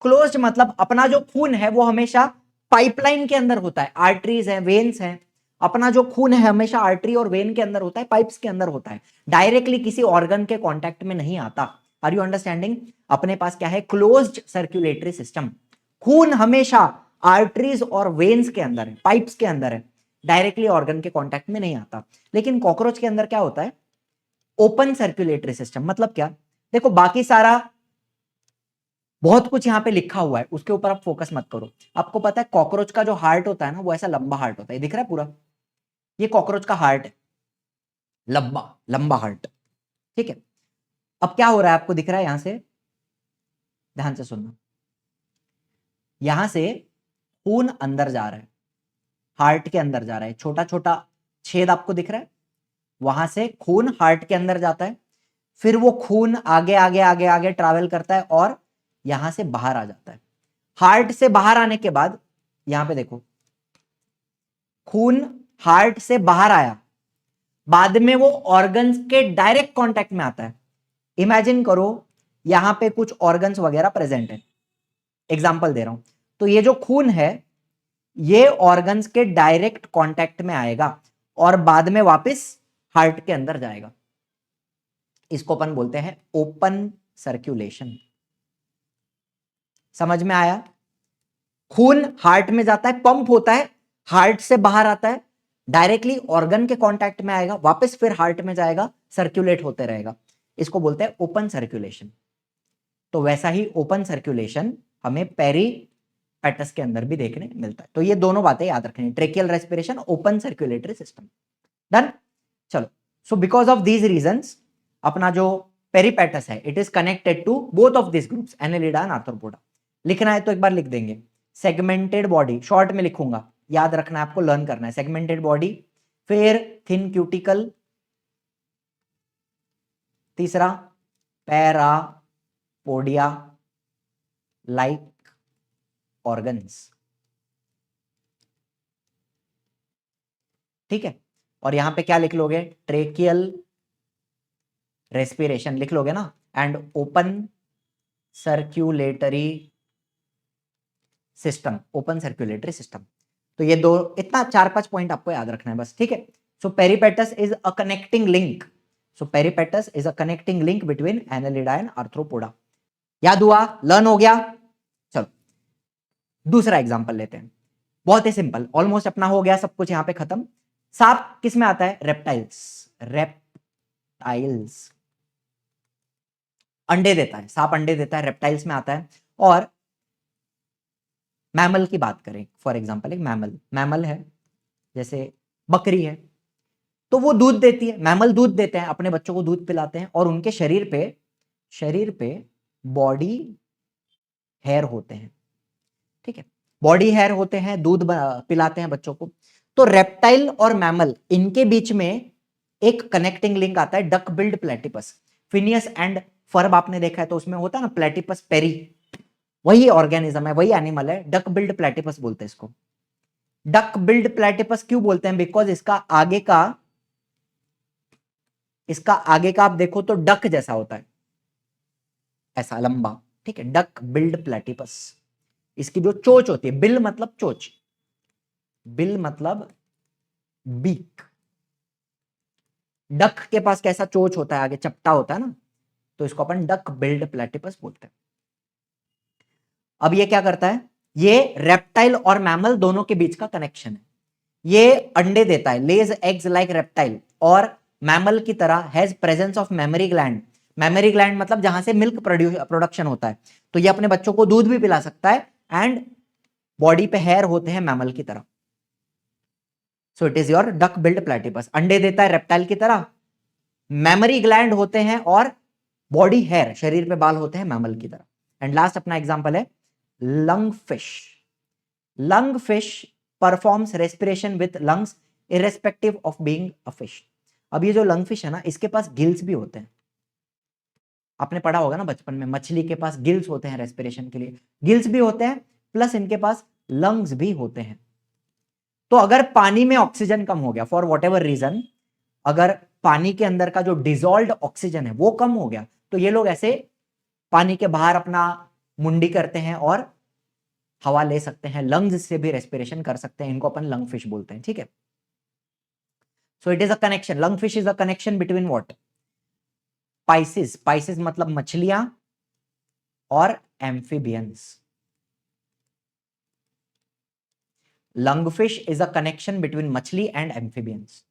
क्लोज्ड मतलब अपना जो खून है वो हमेशा पाइपलाइन के अंदर होता है, आर्टरीज है, वेन्स है, अपना जो खून है हमेशा आर्टरी और वेन के अंदर होता है, पाइप्स के अंदर होता है, डायरेक्टली किसी ऑर्गन के कांटेक्ट में नहीं आता। Are you understanding? अपने पास क्या है, क्लोज्ड सर्कुलेटरी सिस्टम। खून हमेशा आर्टरीज और वेन्स के अंदर है, पाइप्स के अंदर है, डायरेक्टली ऑर्गन के कांटेक्ट में नहीं आता। लेकिन कॉकरोच के अंदर क्या होता है, ओपन सर्कुलेटरी सिस्टम। मतलब क्या, देखो बाकी सारा बहुत कुछ यहां पे लिखा हुआ है, उसके ऊपर आप फोकस मत करो। आपको पता है कॉकरोच का जो हार्ट होता है ना, वो ऐसा लंबा हार्ट होता है, दिख रहा है पूरा, ये कॉकरोच का हार्ट है, लंबा लंबा हार्ट। ठीक है, अब क्या हो रहा है आपको दिख रहा है, यहां से ध्यान से सुनना, यहां से खून अंदर जा रहा है, हार्ट के अंदर जा रहा है, छोटा छोटा छेद आपको दिख रहा है, वहां से खून हार्ट के अंदर जाता है, फिर वो खून आगे आगे आगे आगे ट्रैवल करता है और यहां से बाहर आ जाता है। हार्ट से बाहर आने के बाद यहां पे देखो, खून हार्ट से बाहर आया, बाद में वो ऑर्गन्स के डायरेक्ट कांटेक्ट में आता है। इमेजिन करो यहां पे कुछ ऑर्गन्स वगैरह प्रेजेंट है, एग्जांपल दे रहा हूं, तो ये जो खून है ये ऑर्गन्स के डायरेक्ट कांटेक्ट में आएगा और बाद में वापस हार्ट के अंदर जाएगा। इसको अपन बोलते हैं ओपन सर्कुलेशन। समझ में आया? खून हार्ट में जाता है, पंप होता है, हार्ट से बाहर आता है, डायरेक्टली ऑर्गन के कांटेक्ट में आएगा, वापस फिर हार्ट में जाएगा, सर्कुलेट होते रहेगा, इसको बोलते हैं ओपन सर्कुलेशन। तो वैसा ही ओपन सर्कुलेशन हमें पेरिपेटस के अंदर भी देखने मिलता है। तो ये दोनों बातें याद रखनी, tracheal respiration, open circulatory system. Done. चलो, so because of these reasons अपना जो पेरिपेटस है it is connected to both of this groups, Annelida and Arthropoda. लिखना है तो एक बार लिख देंगे, सेगमेंटेड बॉडी, शॉर्ट में लिखूंगा, याद रखना है आपको, लर्न करना है, सेगमेंटेड बॉडी, फिर थिन क्यूटिकल, तीसरा पैरापोडिया लाइक ऑर्गन्स। ठीक है, और यहां पे क्या लिख लोगे, ट्रेकियल रेस्पिरेशन लिख लोगे ना, and open circulatory system, open circulatory system. तो ये दो, इतना 4-5 पॉइंट आपको याद रखना है बस। ठीक है, so Peripatus is a connecting link, so Peripatus is a connecting link between Annelida and Arthropoda. याद हुआ, लर्न हो गया। चलो दूसरा एग्जांपल लेते हैं, बहुत ही सिंपल, ऑलमोस्ट अपना हो गया सब कुछ यहां पे खत्म। सांप किस में आता है, रेप्टाइल्स, रेप्टाइल्स अंडे देता है, सांप अंडे देता है, रेप्टाइल्स में आता है। और मैमल की बात करें, फॉर एग्जांपल एक मैमल है, जैसे बकरी है, तो वो दूध देती है, मैमल दूध देते हैं, अपने बच्चों को दूध पिलाते हैं, और उनके शरीर पे बॉडी हेयर होते हैं। ठीक है, बॉडी हेयर होते हैं, दूध पिलाते हैं बच्चों को। तो रेप्टाइल और मैमल, इनके बीच में एक कनेक्टिंग लिंक आता है, duck billed platypus, Phineas and Ferb आपने देखा है, तो उसमें होता है ना प्लेटिपस पेरी, वही ऑर्गेनिज्म है, वही एनिमल है, डक बिल्ड प्लेटिपस बोलते हैं इसको। डक बिल्ड प्लेटिपस क्यों बोलते हैं, बिकॉज इसका आगे का आप देखो तो डक जैसा होता है, ऐसा लंबा। ठीक है, डक बिल्ड प्लेटिपस। इसकी जो चोंच होती है, बिल मतलब चोंच, बिल मतलब बीक, डक के पास कैसा चोंच होता है, आगे चपटा होता है ना, तो इसको अपन डक बिल्ड प्लेटिपस बोलते हैं। अब ये क्या करता है, ये रेप्टाइल और मैमल दोनों के बीच का कनेक्शन है। ये अंडे देता है, लेज एग्स लाइक रेप्टाइल, और मैमल की तरह has presence of memory gland, memory gland मतलब जहां से मिल्क प्रोडक्शन होता है, तो ये अपने बच्चों को दूध भी पिला सकता है, एंड बॉडी पे हेयर होते हैं मैमल की तरह। सो it is your duck billed platypus, अंडे देता है रेप्टाइल की तरह, मेमोरी ग्लैंड होते हैं, और बॉडी हेयर, शरीर पे बाल होते हैं मैमल की तरह। एंड लास्ट अपना एग्जांपल है lung fish. Lung fish performs respiration with lungs irrespective of being a fish. अब ये जो लंग फिश है ना, इसके पास गिल्स भी होते हैं, आपने पढ़ा होगा ना बचपन में, मछली के पास गिल्स होते हैं रेस्पिरेशन के लिए, गिल्स भी होते हैं, प्लस इनके पास लंग्स भी होते हैं। तो अगर पानी में ऑक्सीजन कम हो गया फॉर वॉट एवर रीजन, अगर पानी के अंदर का जो डिजोल्व्ड ऑक्सीजन है वो कम हो गया, तो ये लोग ऐसे पानी के बाहर अपना मुंडी करते हैं और हवा ले सकते हैं, लंग्स से भी रेस्पिरेशन कर सकते हैं, इनको अपन लंग फिश बोलते हैं। ठीक है, so it is a connection, lung fish is a connection between what, Pisces, Pisces मतलब मछलियां, और amphibians. Lungfish is a connection between मछली एंड एम्फिबियंस।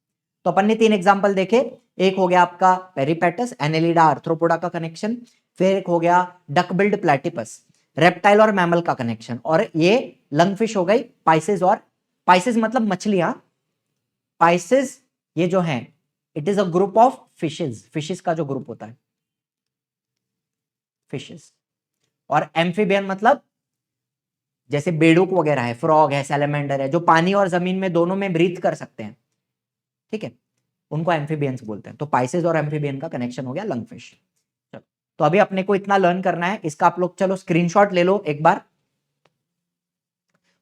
तो अपन ने 3 एग्जांपल देखे, एक हो गया आपका पेरिपेटस एनेलिडा आर्थ्रोपोडा का कनेक्शन, फिर एक हो गया डक बिल्ड प्लेटिपस रेप्टाइल और मैमल का कनेक्शन, और ये लंगफिश हो गई पाइसेस, और पाइसेस मतलब मछलियां, पाइसेस ये जो है it is a group of fishes, fishes का जो ग्रुप होता है फिशेस। और एम्फिबियन मतलब जैसे बेडूक वगैरह है, फ्रॉग है, सैलेमेंडर है, जो पानी और जमीन में दोनों में ब्रीथ कर सकते हैं। ठीक है, उनको एम्फिबियंस बोलते हैं। तो पाइसेस और एम्फिबियन का कनेक्शन हो गया लंगफिश। चलो, तो अभी अपने को इतना लर्न करना है, इसका आप लोग चलो स्क्रीनशॉट ले लो एक बार।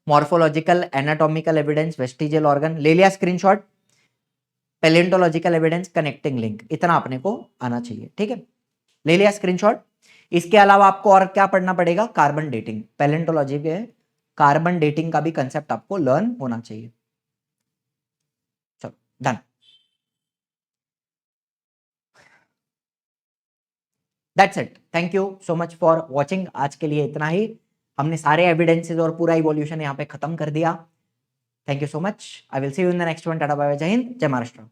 Morphological anatomical evidence vestigial organ ले लिया screenshot, paleontological evidence connecting link, इतना अपने को आना चाहिए। ठीक है, ले लिया स्क्रीनशॉट। इसके अलावा आपको और क्या पढ़ना पड़ेगा, कार्बन डेटिंग, पेलेंटोलॉजी के कार्बन डेटिंग का भी कंसेप्ट आपको लर्न होना चाहिए। चलो done, that's it, thank you so much for watching, आज के लिए इतना ही। हमने सारे एविडेंसेस और पूरा इवोल्यूशन यहाँ पे खत्म कर दिया। Thank you so much. I will see you in the next one. Tata bye bye, जय हिंद, जय महाराष्ट्र।